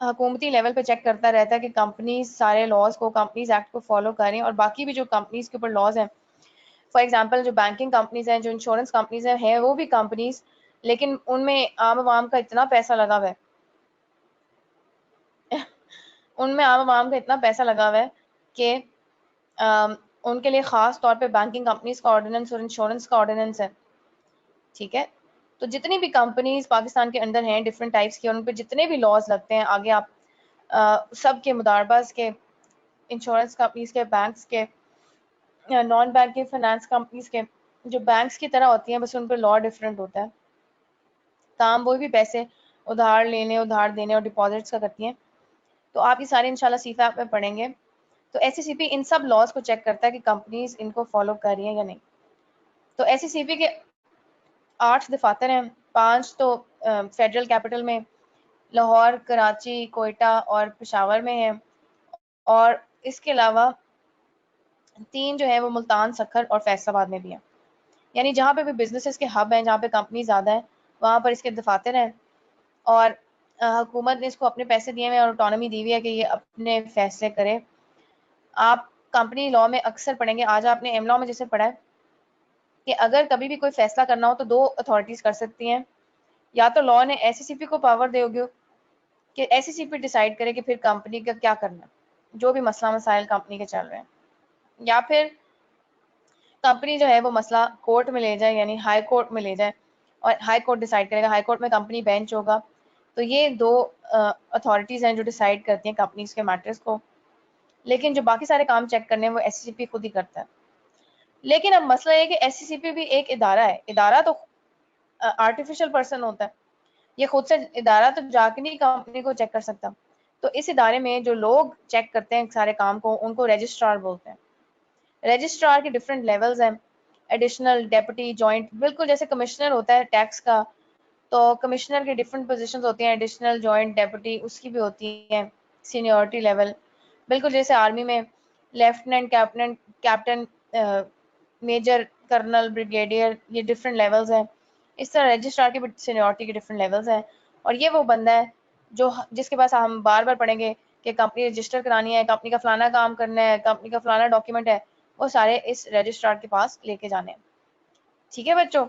हुकूमती लेवल पे चेक करता रहता है कि कंपनीज सारे लॉज को, कंपनीज एक्ट को फॉलो करें, और बाकी भी जो कंपनीज के ऊपर लॉज हैं, फॉर एग्जांपल जो बैंकिंग कंपनीज हैं, जो इंश्योरेंस कंपनीज हैं वो भी कंपनीज, लेकिन उनमें आम आवाम का इतना पैसा लगा हुआ है उनमें आम आवाम का इतना पैसा लगा हुआ है कि उनके लिए खास तौर पे बैंकिंग कंपनीज का ऑर्डिनेंस और इंश्योरेंस का ऑर्डिनेंस है। ठीक है, तो जितनी भी कंपनीज पाकिस्तान के अंदर हैं डिफरेंट टाइप्स की, और उन पर जितने भी लॉज लगते हैं आगे आप सब के मुदारबाज के, इंश्योरेंस कंपनीज के, बैंक्स के, नॉन बैंकिंग फाइनेंस कंपनीज के, जो बैंक्स की तरह होती हैं, बस उन पर लॉ डिफरेंट होता है। काम वो भी पैसे उधार लेने, उधार देने और डिपॉजिट्स का करती हैं। तो आप ये सारे इंशाल्लाह सीफा में पढ़ेंगे। तो एससीसीपी इन सब लॉज को चेक करता है कि कंपनीज इनको फॉलो कर रही हैं या नहीं। तो एससीसीपी के 8 दफातर हैं, 5 तो फेडरल कैपिटल में लाहौर, कराची, कोयटा और पेशावर में है, और इसके अलावा 3 जो है वो मुल्तान, सखर और फैसलाबाद में भी है। यानी जहाँ पे भी बिजनेसेस के हब हैं, जहाँ पे कंपनी ज़्यादा है, वहाँ पर इसके दफातर हैं। और हुकूमत ने इसको अपने पैसे दिए हुए हैं और ऑटोनॉमी दी हुई है कि ये अपने फैसले करे। आप कंपनी लॉ में अक्सर पढ़ेंगे, आज आपने एम लॉ में जैसे पढ़ा है कि अगर कभी भी कोई फैसला करना हो तो 2 अथॉरिटीज कर सकती हैं। या तो लॉ ने एससीसीपी को पावर दे होगी कि एससीसीपी डिसाइड करे कि फिर कंपनी का क्या करना है, जो भी मसला मसाइल कंपनी के चल रहे हैं। या फिर कंपनी जो है वो मसला कोर्ट में ले जाए, यानी हाई कोर्ट में ले जाए और हाई कोर्ट डिसाइड करेगा, हाई कोर्ट में कंपनी बेंच होगा। तो ये दो अथॉरिटीज़ हैं जो डिसाइड करती हैं कंपनीज के मैटर्स को, लेकिन जो बाकी सारे काम चेक करने हैं वो एससीसीपी खुद ही करता है। लेकिन अब मसला ये है कि एससीसीपी भी एक इदारा है, इदारा तो आर्टिफिशियल पर्सन होता है, ये खुद से इदारा तो जाके नहीं कंपनी को चेक कर सकता। तो इस इदारे में जो लोग चेक करते हैं सारे काम को उनको रजिस्ट्रार बोलते हैं। रजिस्ट्रार के डिफरेंट लेवल्स हैं, एडिशनल, डेप्यूटी, जॉइंट, बिल्कुल जैसे कमिश्नर होता है टैक्स का, तो कमिश्नर की डिफरेंट पोजीशंस होती हैं, एडिशनल, जॉइंट, डेप्यूटी, उसकी भी होती है सीनियरिटी लेवल। बिल्कुल जैसे आर्मी में lieutenant, captain, captain, major, colonel, brigadier, ये डिफरेंट लेवल्स हैं। इस तरह रजिस्ट्रार की भी सीनियरिटी के डिफरेंट लेवल्स हैं। और ये वो बंदा है जो जिसके पास हम बार बार पढ़ेंगे कि कंपनी रजिस्टर करानी है, कंपनी का फलाना काम करना है, कंपनी का फलाना डॉक्यूमेंट है, वो सारे इस रजिस्ट्रार के पास लेके जाने हैं। ठीक है बच्चों,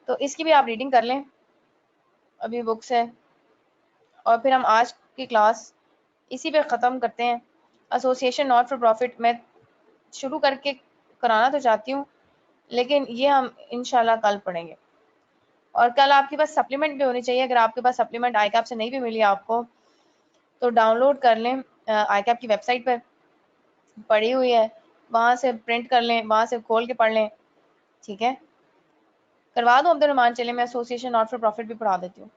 तो इसकी भी आप रीडिंग कर लें, अभी बुक्स है। और फिर हम आज की क्लास इसी पे ख़त्म करते हैं। एसोसिएशन नॉट फॉर प्रॉफिट मैं शुरू करके कराना तो चाहती हूँ, लेकिन ये हम इंशाल्लाह कल पढ़ेंगे। और कल आपके पास सप्लीमेंट भी होनी चाहिए। अगर आपके पास सप्लीमेंट आईकैप से नहीं भी मिली आपको तो डाउनलोड कर लें, आईकैप की वेबसाइट पर पड़ी हुई है, वहाँ से प्रिंट कर लें, वहाँ से खोल के पढ़ लें। ठीक है, करवा दूँ अब्दुल चले, मैं एसोसिएशन नॉट फॉर प्रॉफिट भी पढ़ा देती हूँ।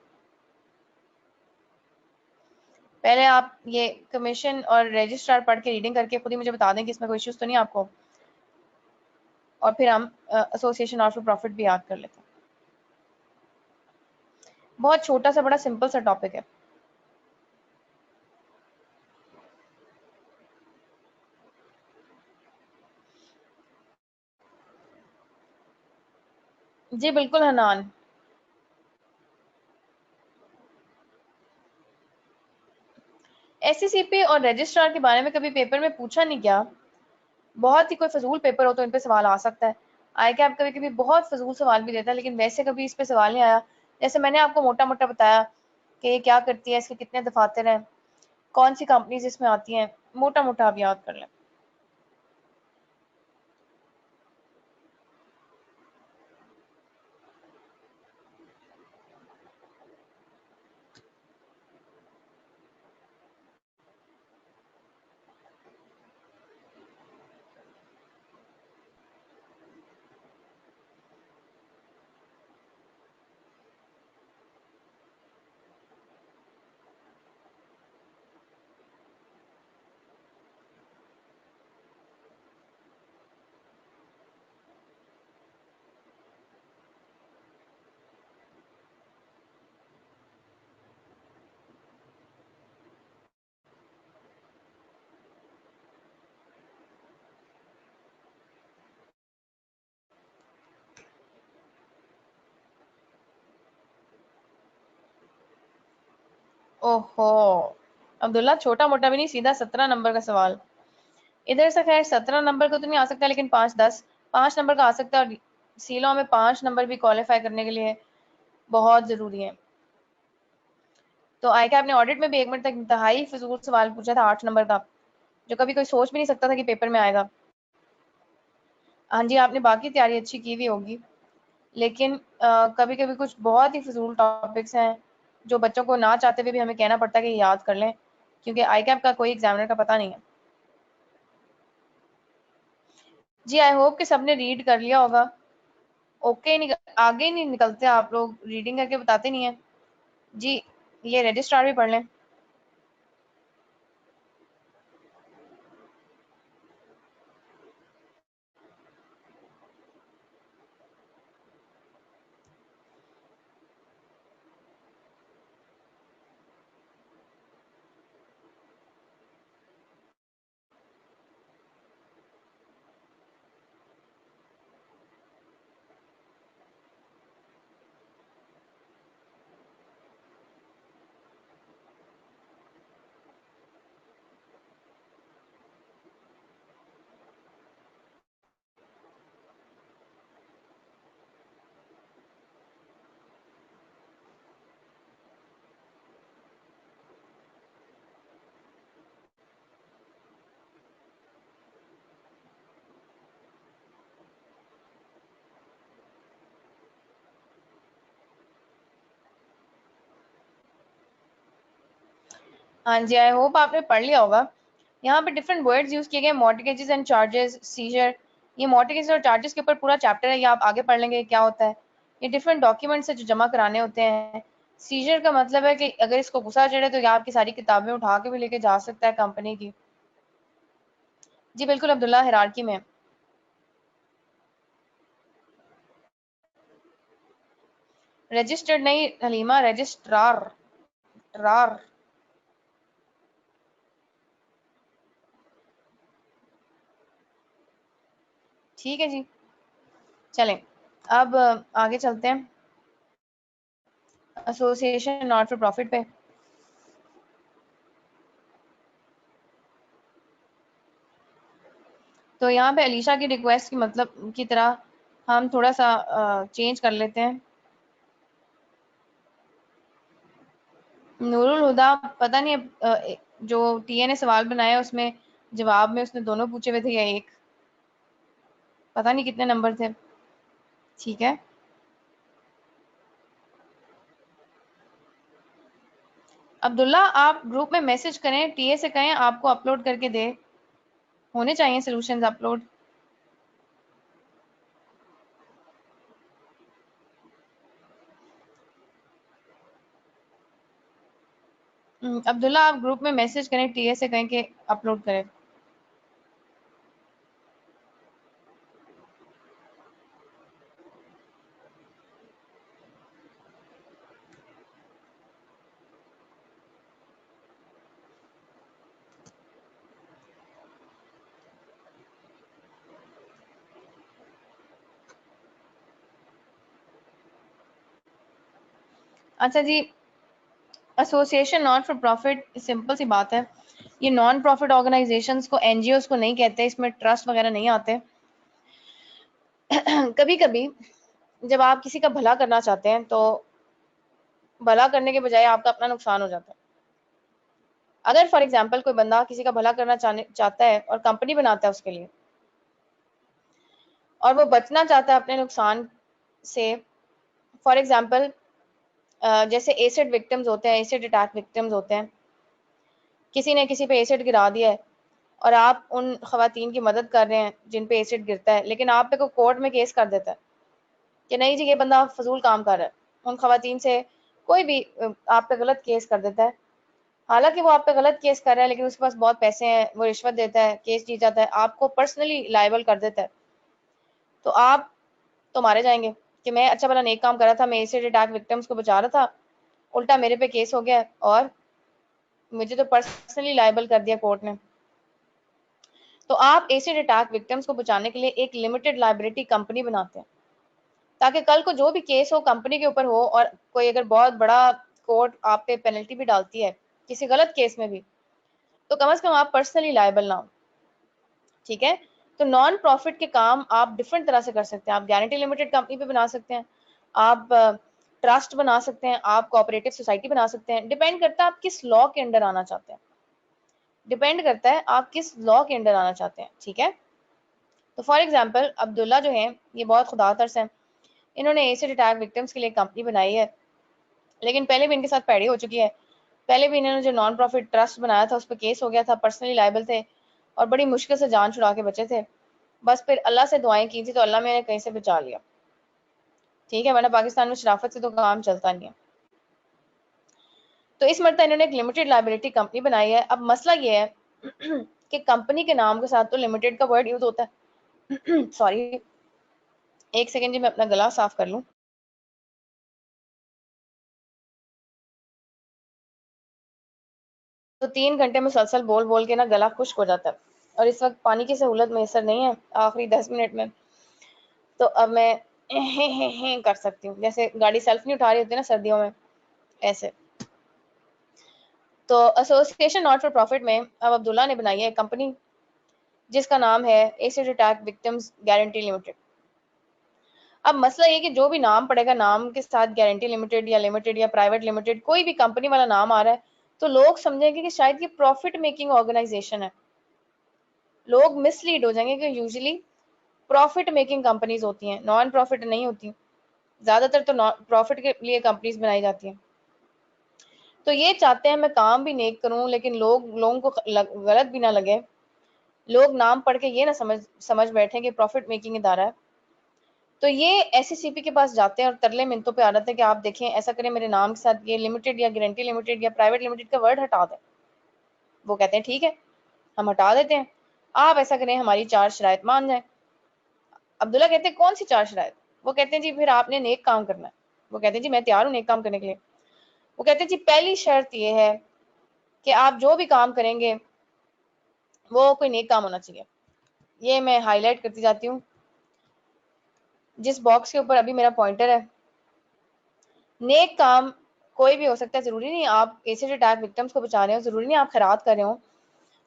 पहले आप ये कमीशन और रजिस्ट्रार पढ़ के रीडिंग करके खुद ही मुझे बता दें कि इसमें कोई इश्यूज तो नहीं आपको, और फिर हम एसोसिएशन नॉट फॉर प्रॉफिट भी याद कर लेते हैं। बहुत छोटा सा बड़ा सिंपल सा टॉपिक है। जी बिल्कुल हनान। एससीसीपी और रजिस्ट्रार के बारे में कभी पेपर में पूछा नहीं गया। बहुत ही कोई फजूल पेपर हो तो इन पे सवाल आ सकता है। आई कैप कभी कभी बहुत फजूल सवाल भी देता है, लेकिन वैसे कभी इस पे सवाल नहीं आया। जैसे मैंने आपको मोटा मोटा बताया कि ये क्या करती है, इसके कितने दफातर हैं, कौन सी कंपनीज इसमें आती हैं, मोटा मोटा आप याद कर लें। ओहो अब्दुल्ला, छोटा मोटा भी नहीं, सीधा 17 नंबर का सवाल। इधर से खैर 17 नंबर का तो नहीं आ सकता, लेकिन 5-10, 5 नंबर का आ सकता है। और सीलों में 5 नंबर भी क्वालिफाई करने के लिए बहुत जरूरी है। तो आई कैप ने ऑडिट में भी 1 मिनट तक इंतहाई फिजूल सवाल पूछा था, 8 नंबर का, जो कभी कोई सोच भी नहीं सकता था कि पेपर में आएगा। हाँ जी, आपने बाकी तैयारी अच्छी की हुई होगी, लेकिन कभी कभी कुछ बहुत ही फिजूल टॉपिक्स हैं जो बच्चों को ना चाहते हुए भी हमें कहना पड़ता है कि याद कर लें, क्योंकि आई कैप का कोई एग्जामिनर का पता नहीं है। जी आई होप कि सबने रीड कर लिया होगा। ओके, आगे ही नहीं निकलते आप लोग, रीडिंग करके बताते नहीं है। जी, ये रजिस्ट्रार भी पढ़ लें। हाँ जी, आई होप आपने पढ़ लिया होगा। यहाँ पे डिफरेंट वर्ड्स यूज किए गए, मॉर्टगेजेस एंड चार्जेस, सीजर। ये मॉर्टगेजेस और चार्जेस के ऊपर पूरा चैप्टर है, ये आप आगे पढ़ लेंगे क्या होता है। ये डिफरेंट डॉक्यूमेंट्स है जो जमा कराने होते हैं। सीजर का मतलब है कि अगर इसको गुस्सा चढ़े तो ये आपकी सारी किताबें उठा के भी लेके जा सकता है कंपनी की। जी बिल्कुल, अब्दुल्ला हिरारकी में। रजिस्टर्ड नहीं हलीमा, रजिस्ट्रार। ट्रार। ठीक है जी, चलें अब आगे चलते हैं एसोसिएशन नॉट फॉर प्रॉफिट पे। तो यहाँ पे अलीशा की रिक्वेस्ट की मतलब की तरह हम थोड़ा सा चेंज कर लेते हैं। नूरुल हुदा, पता नहीं जो टीए ने सवाल बनाया उसमें जवाब में उसने दोनों पूछे हुए थे या एक, पता नहीं कितने नंबर थे। ठीक है, अब्दुल्ला आप ग्रुप में मैसेज करें, टीए से कहें आपको अपलोड करके दे, होने चाहिए सोल्यूशंस अपलोड। अब्दुल्ला आप ग्रुप में मैसेज करें, टीए से कहें कि अपलोड करें। अच्छा जी, association not for profit simple सी बात है, ये नॉन प्रॉफिट ऑर्गेनाइजेशंस को, एनजीओस को नहीं कहते, इसमें ट्रस्ट वगैरह नहीं आते। कभी कभी जब आप किसी का भला करना चाहते हैं तो भला करने के बजाय आपका अपना नुकसान हो जाता है। अगर फॉर एग्जाम्पल कोई बंदा किसी का भला करना चाहता है और कंपनी बनाता है उसके लिए, और वो बचना चाहता है अपने नुकसान से। फॉर एग्जाम्पल जैसे एसिड विक्टिम्स होते हैं, एसिड अटैक विक्टिम्स होते हैं, किसी ने किसी पे एसिड गिरा दिया है और आप उन खवातीन की मदद कर रहे हैं जिन पे एसिड गिरता है, लेकिन आप पे को कोर्ट में केस कर देता है कि नहीं जी ये बंदा फजूल काम कर रहा है, उन खवातीन से कोई भी आप पे गलत केस कर देता है। हालांकि वो आप पे गलत केस कर रहा है लेकिन उसके पास बहुत पैसे हैं, वो रिश्वत देता है, केस जीत जाता है, आपको पर्सनली लायबल कर देता है, तो आप तो मारे जाएंगे कि मैं अच्छा भला नेक काम कर रहा था, मैं एसिड अटैक विक्टिम्स को बचा रहा था, उल्टा मेरे पे केस हो गया और मुझे तो पर्सनली लायबल कर दिया कोर्ट ने। तो आप एसिड अटैक विक्टिम्स को बचाने के लिए एक लिमिटेड लायबिलिटी कंपनी बनाते हैं, ताकि कल को जो भी केस हो कंपनी के ऊपर हो, और कोई अगर बहुत बड़ा कोर्ट आप पे पेनल्टी भी डालती है किसी गलत केस में भी, तो कम से कम आप पर्सनली लायबल ना हो। ठीक है, तो नॉन प्रॉफिट के काम आप डिफरेंट तरह से कर सकते हैं। आप गारंटी लिमिटेड कंपनी पे बना सकते हैं, आप ट्रस्ट बना सकते हैं, आप कोऑपरेटिव सोसाइटी बना सकते हैं, डिपेंड करता है आप किस लॉ के अंडर आना चाहते हैं, डिपेंड करता है आप किस लॉ के अंडर आना चाहते हैं। ठीक है, तो फॉर एग्जाम्पल अब्दुल्ला जो है ये बहुत खुदा तरस है, इन्होंने एसिड अटैक विक्टिम्स के लिए कंपनी बनाई है, लेकिन पहले भी इनके साथ पैड़ी हो चुकी है। पहले भी इन्होंने जो नॉन प्रॉफिट ट्रस्ट बनाया था उस पर केस हो गया था, पर्सनली लायबल थे और बड़ी मुश्किल से जान छुड़ा के बचे थे। बस फिर अल्लाह से दुआएं की थी तो अल्लाह मैंने कहीं से बचा लिया। ठीक है, वरना पाकिस्तान में शराफत से तो काम चलता नहीं है। तो इस मरतबा इन्होंने एक लिमिटेड लाइबिलिटी कंपनी बनाई है। अब मसला ये है कि कंपनी के नाम के साथ तो लिमिटेड का वर्ड यूज होता है। सॉरी, एक सेकेंड जी, मैं अपना गला साफ कर लूं। तो 3 घंटे मुसलसल बोल बोल के ना गला खुश्क हो जाता है, और इस वक्त पानी की सहूलत मैसर नहीं है आखिरी 10 मिनट में। तो अब मैं कर सकती हूँ, जैसे गाड़ी सेल्फ नहीं उठा रही होती ना सर्दियों में, ऐसे। तो एसोसिएशन नॉट फॉर प्रॉफिट में अब अब्दुल्ला ने बनाई है कंपनी जिसका नाम है acid attack victims guarantee limited. अब मसला ये कि जो भी नाम पड़ेगा, नाम के साथ गारंटी लिमिटेड या प्राइवेट लिमिटेड, कोई भी कंपनी वाला नाम आ रहा है, तो लोग समझेंगे कि शायद ये प्रॉफिट मेकिंग ऑर्गेनाइजेशन है। लोग मिसलीड हो जाएंगे कि यूजुअली प्रॉफिट मेकिंग कंपनीज होती हैं, नॉन प्रॉफिट नहीं होती। ज्यादातर तो प्रॉफिट के लिए कंपनीज बनाई जाती हैं। तो ये चाहते हैं मैं काम भी नेक करूं, लेकिन लोगों को गलत भी ना लगे, लोग नाम पढ़ के ये ना समझ बैठे कि प्रॉफिट मेकिंग इदारा है। तो ये एससीसीपी के पास जाते हैं और तरले मिनतों पे आ जाते हैं कि आप देखें ऐसा करें, मेरे नाम के साथ ये लिमिटेड या गारंटी लिमिटेड या प्राइवेट लिमिटेड का वर्ड हटा दें। वो कहते हैं ठीक है, हम हटा देते हैं, आप ऐसा करें हमारी 4 शराइत मान जाए। अब्दुल्ला कहते हैं कौन सी 4 शराइत? वो कहते हैं जी फिर आपने नेक काम करना है। वो कहते हैं जी मैं तैयार हूँ नेक काम करने के लिए। वो कहते हैं जी पहली शर्त ये है कि आप जो भी काम करेंगे वो कोई नेक काम होना चाहिए। ये मैं हाईलाइट करती जाती हूँ, जिस बॉक्स के ऊपर अभी मेरा पॉइंटर है। नेक काम कोई भी हो सकता है, जरूरी नहीं आप एसिड अटैक विक्टिम्स को बचा रहे हो, जरूरी नहीं आप खैरात कर रहे हो,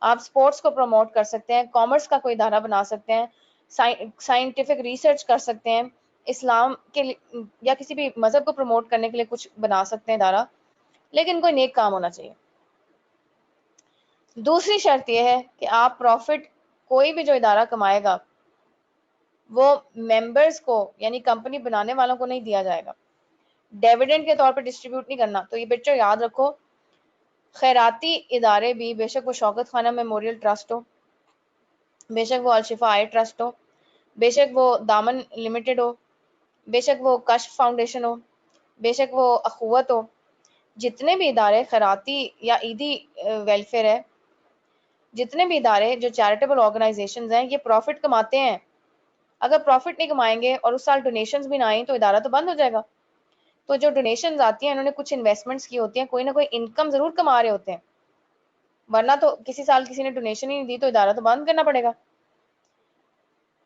आप स्पोर्ट्स को प्रमोट कर सकते हैं, कॉमर्स का कोई इदारा बना सकते हैं, साइंटिफिक रिसर्च कर सकते हैं, इस्लाम के या किसी भी मजहब को प्रमोट करने के लिए कुछ बना सकते हैं इदारा, लेकिन कोई नेक काम होना चाहिए। दूसरी शर्त यह है कि आप प्रॉफिट कोई भी जो इदारा कमाएगा वो मेंबर्स को यानी कंपनी बनाने वालों को नहीं दिया जाएगा, डिविडेंड के तौर पर डिस्ट्रीब्यूट नहीं करना। तो ये बच्चों याद रखो, खैराती इदारे भी, बेशक वो शौकत खाना मेमोरियल ट्रस्ट हो, बेशक वो अलशिफा आई ट्रस्ट हो, बेशक वो दामन लिमिटेड हो, बेशक वो कश्फ फाउंडेशन हो, बेशक वो अखुवत हो, जितने भी इदारे खैराती या ईदी वेलफेयर है, जितने भी इदारे जो चैरिटेबल ऑर्गेनाइजेशंस हैं, ये प्रॉफिट कमाते हैं। अगर प्रॉफिट नहीं कमाएंगे और उस साल डोनेशंस भी ना आई तो इदारा तो बंद हो जाएगा। तो जो डोनेशंस आती हैं इन्होंने कुछ इन्वेस्टमेंट्स की होती हैं, कोई ना कोई इनकम जरूर कमा रहे होते हैं, वरना तो किसी साल किसी ने डोनेशन ही नहीं दी तो इदारा तो बंद करना पड़ेगा।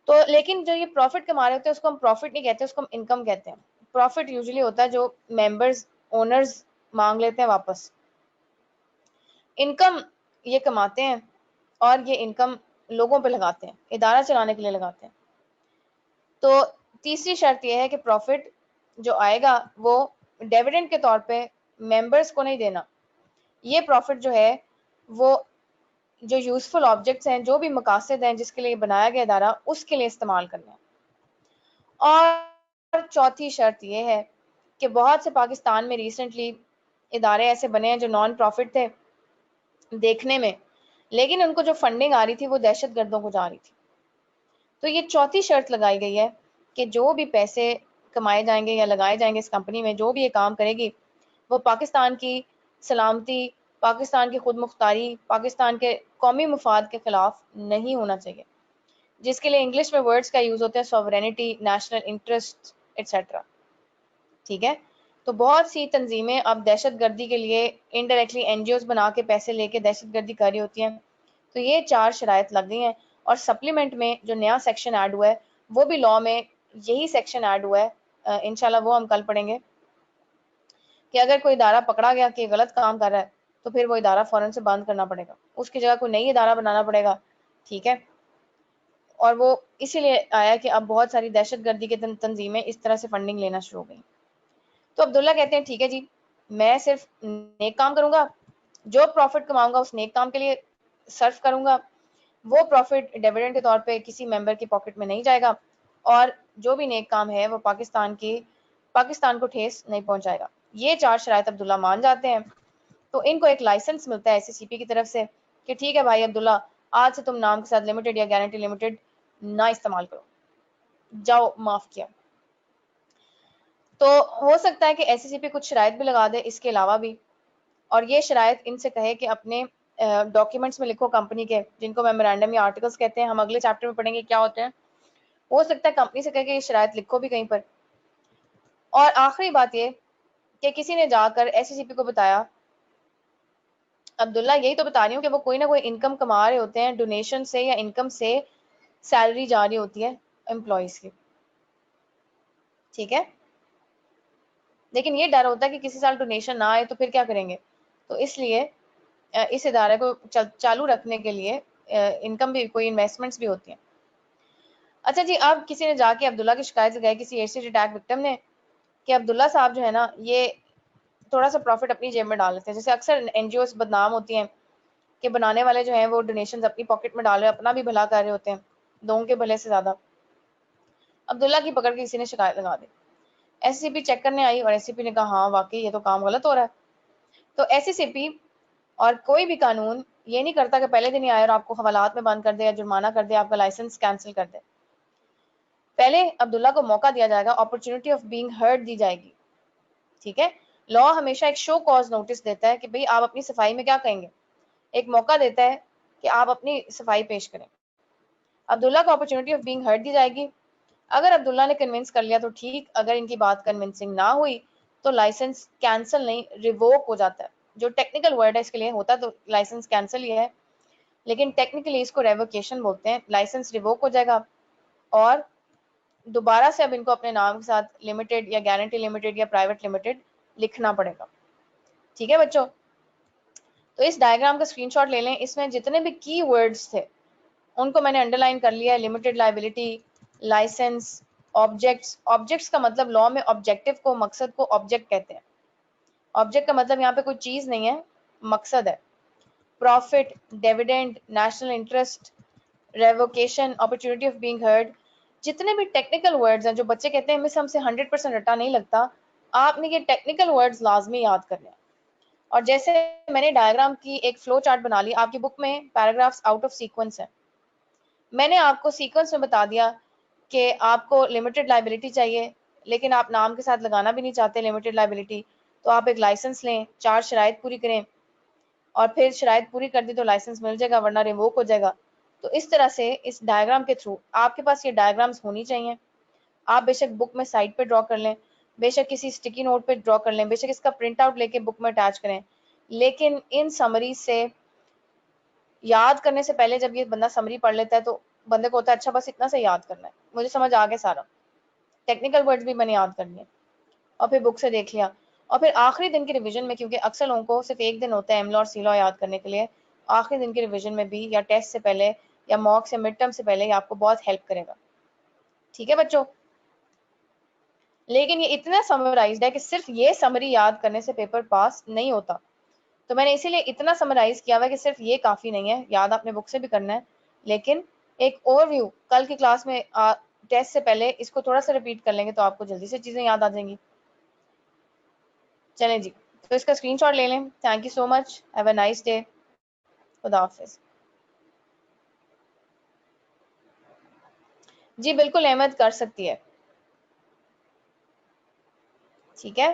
तो लेकिन जो ये प्रॉफिट कमा रहे होते हैं उसको हम प्रॉफिट नहीं कहते, उसको हम इनकम कहते हैं। प्रॉफिट यूजुअली होता है जो मेंबर्स ओनर्स मांग लेते हैं वापस। इनकम ये कमाते हैं और ये इनकम लोगों पे लगाते हैं, इदारा चलाने के लिए लगाते हैं। तो तीसरी शर्त यह है कि प्रॉफिट जो आएगा वो डिविडेंड के तौर पे मेंबर्स को नहीं देना। ये प्रॉफिट जो है वो जो यूजफुल ऑब्जेक्ट्स हैं, जो भी मकासद हैं जिसके लिए बनाया गया इदारा, उसके लिए इस्तेमाल करना है। और चौथी शर्त यह है कि बहुत से पाकिस्तान में रिसेंटली इदारे ऐसे बने हैं जो नॉन प्रॉफिट थे देखने में, लेकिन उनको जो फंडिंग आ रही थी वो दहशत गर्दों को जा रही थी। तो ये चौथी शर्त लगाई गई है कि जो भी पैसे कमाए जाएंगे या लगाए जाएंगे इस कंपनी में, जो भी ये काम करेगी, वो पाकिस्तान की सलामती, पाकिस्तान की खुद मुख्तारी, पाकिस्तान के कौमी मुफाद के खिलाफ नहीं होना चाहिए, जिसके लिए इंग्लिश में वर्ड्स का यूज होता है सॉवरेनिटी, नेशनल इंटरेस्ट एटसेट्रा। ठीक है, तो बहुत सी तंजीमें अब दहशत गर्दी के लिए इनडायरेक्टली एनजीओ बना के पैसे लेके दहशत गर्दी कर रही होती हैं। तो ये 4 शराइत लग गई हैं और सप्लीमेंट में जो नया सेक्शन ऐड हुआ है वो भी लॉ में यही सेक्शन ऐड हुआ है। इंशाल्लाह वो हम कल पढ़ेंगे कि अगर कोई इदारा पकड़ा गया कि गलत काम कर रहा है तो फिर वो इदारा फौरन से बंद करना पड़ेगा, उसकी जगह कोई नई इदारा बनाना पड़ेगा। ठीक है, और वो इसीलिए आया कि अब बहुत सारी दहशत गर्दी की तंजीमें इस तरह से फंडिंग लेना शुरू हो गई। तो अब्दुल्ला कहते हैं ठीक है जी, मैं सिर्फ नेक काम करूंगा, जो प्रॉफिट कमाऊंगा उस नेक काम के लिए सर्व करूंगा, वो प्रॉफिट डिविडेंड के तौर पे किसी मेंबर की पॉकेट में नहीं जाएगा, और जो भी नेक काम है वो पाकिस्तान को ठेस नहीं पहुंचाएगा। ये 4 शराइत अब्दुल्ला मान जाते हैं। तो इनको एक लाइसेंस मिलता है एससीसीपी की तरफ से कि ठीक है भाई अब्दुल्ला, आज से तुम नाम के साथ लिमिटेड या गारंटी लिमिटेड ना इस्तेमाल करो, जाओ माफ किया। तो हो सकता है कि एससीसीपी कुछ शराइत भी लगा दे इसके अलावा भी, और ये शराइत इनसे कहे कि अपने डॉक्यूमेंट्स में लिखो कंपनी के, जिनको मेमोरेंडम या आर्टिकल्स कहते हैं, हम अगले चैप्टर में पढ़ेंगे क्या होते हैं। हो सकता है कंपनी से कहे कि ये शराइत लिखो भी कहीं पर। और आखिरी बात ये कि किसी ने जाकर एससीसीपी को बताया, अब्दुल्ला यही तो बता रही हूँ कि वो कोई ना कोई इनकम कमा रहे होते हैं डोनेशन से या इनकम से, सैलरी जा रही होती है एम्प्लॉयज की। ठीक है, लेकिन ये डर होता है कि किसी साल डोनेशन ना आए तो फिर क्या करेंगे। तो इसलिए इस इदारे को चालू रखने के लिए इनकम भी, कोई इन्वेस्टमेंट्स भी होती हैं। अच्छा जी, अब किसी ने जाके अब्दुल्ला की शिकायत लगाई, किसी एसिड अटैक विक्टिम ने, कि अब्दुल्ला साहब जो है ना ये थोड़ा सा प्रॉफिट अपनी जेब में डाल लेते हैं। जैसे अक्सर एनजीओ बदनाम होती हैं कि बनाने वाले जो हैं वो डोनेशंस अपनी पॉकेट में डाल रहे हैं, अपना भी भला कर रहे होते हैं, लोगों के भले से ज्यादा। अब्दुल्ला की पकड़ के किसी ने शिकायत लगा दी, एससीपी चेक करने आई और एससीपी ने कहा हाँ वाकई ये तो काम गलत हो रहा है। तो SECP और कोई भी कानून ये नहीं करता कि पहले दिन ही आए और आपको हवालात में बंद कर दे या जुर्माना कर दे, आपका लाइसेंस कैंसिल कर दे। पहले अब्दुल्ला को मौका दिया जाएगा, अपॉर्चुनिटी ऑफ बीइंग हर्ड दी जाएगी, ठीक है। लॉ हमेशा एक शो कॉज नोटिस देता है कि भाई आप अपनी सफाई में क्या कहेंगे, एक मौका देता है कि आप अपनी सफाई पेश करें। अब्दुल्ला को अपॉर्चुनिटी ऑफ बीइंग हर्ड दी जाएगी। अगर अब्दुल्ला ने कन्विंस कर लिया तो ठीक, अगर इनकी बात कन्विंसिंग ना हुई तो लाइसेंस कैंसिल नहीं, रिवोक हो जाता है। जो टेक्निकल वर्ड है इसके लिए, होता तो लाइसेंस कैंसिल ही है, लेकिन टेक्निकली इसको रेवोकेशन बोलते हैं। लाइसेंस रिवोक हो जाएगा और दोबारा से अब इनको अपने नाम के साथ लिमिटेड या गारंटी लिमिटेड या प्राइवेट लिमिटेड लिखना पड़ेगा, ठीक है बच्चों। तो इस डायग्राम का स्क्रीनशॉट ले लें, इसमें जितने भी की वर्ड्स थे उनको मैंने अंडरलाइन कर लिया है। Limited liability, licence, objects. Objects का मतलब लॉ में ऑब्जेक्टिव को, मकसद को ऑब्जेक्ट कहते हैं। ऑब्जेक्ट का मतलब यहाँ पे कोई चीज नहीं है, मकसद है। Profit, dividend, national interest, revocation, opportunity of being heard, जितने भी टेक्निकल वर्ड्स हैं जो बच्चे कहते हैं मिस हमसे 100% रटा नहीं लगता, आपने ये टेक्निकल वर्ड्स लाजमी याद करने हैं। और जैसे मैंने डायग्राम की एक फ्लो चार्ट बना ली, आपकी बुक में पैराग्राफ्स आउट ऑफ सीक्वेंस है। मैंने आपको सीक्वेंस में बता दिया कि आपको लिमिटेड लाइबिलिटी चाहिए, लेकिन आप नाम के साथ लगाना भी नहीं चाहते लिमिटेड लाइबिलिटी, तो आप एक लाइसेंस लें, 4 शराइत पूरी करें और फिर शराइत पूरी कर दी तो लाइसेंस मिल जाएगा, वरना रिवोक हो जाएगा। तो इस तरह से इस डायग्राम के थ्रू आपके पास ये डायग्राम्स होनी चाहिए। आप बेशक बुक में साइड पे ड्रॉ कर लें, बेशक किसी स्टिकी नोट पे ड्रॉ कर लें, बेशक इसका प्रिंट आउट लेके बुक में अटैच करें, लेकिन इन समरी से याद करने से पहले जब ये बंदा समरी पढ़ लेता है तो बंदे को होता है अच्छा बस इतना से याद करना है, मुझे समझ आ गया सारा, टेक्निकल वर्ड्स भी मैंने याद कर लिए और फिर बुक से देख लिया। और फिर आखिरी दिन की रिवीजन में, क्योंकि अक्सर लोगों को सिर्फ एक दिन होता है एम लॉ और सी लॉ याद करने के लिए, आखिरी दिन की रिवीजन में भी या टेस्ट से पहले या मॉक से मिड टर्म से पहले ये आपको बहुत हेल्प करेगा, ठीक है बच्चों। लेकिन ये इतना समराइज्ड है कि सिर्फ ये समरी याद करने से पेपर पास नहीं होता, तो मैंने इसीलिए इतना समराइज किया हुआ है कि सिर्फ ये काफी नहीं है, याद आपने बुक से भी करना है, लेकिन एक ओवरव्यू कल की क्लास में टेस्ट से पहले इसको थोड़ा सा रिपीट कर लेंगे तो आपको जल्दी से चीजें याद आ जाएंगी। चलें जी, तो इसका स्क्रीनशॉट ले लें। Thank you so much, have a nice day, खुदा हाफिज। जी बिल्कुल, अहमद कर सकती है, ठीक है।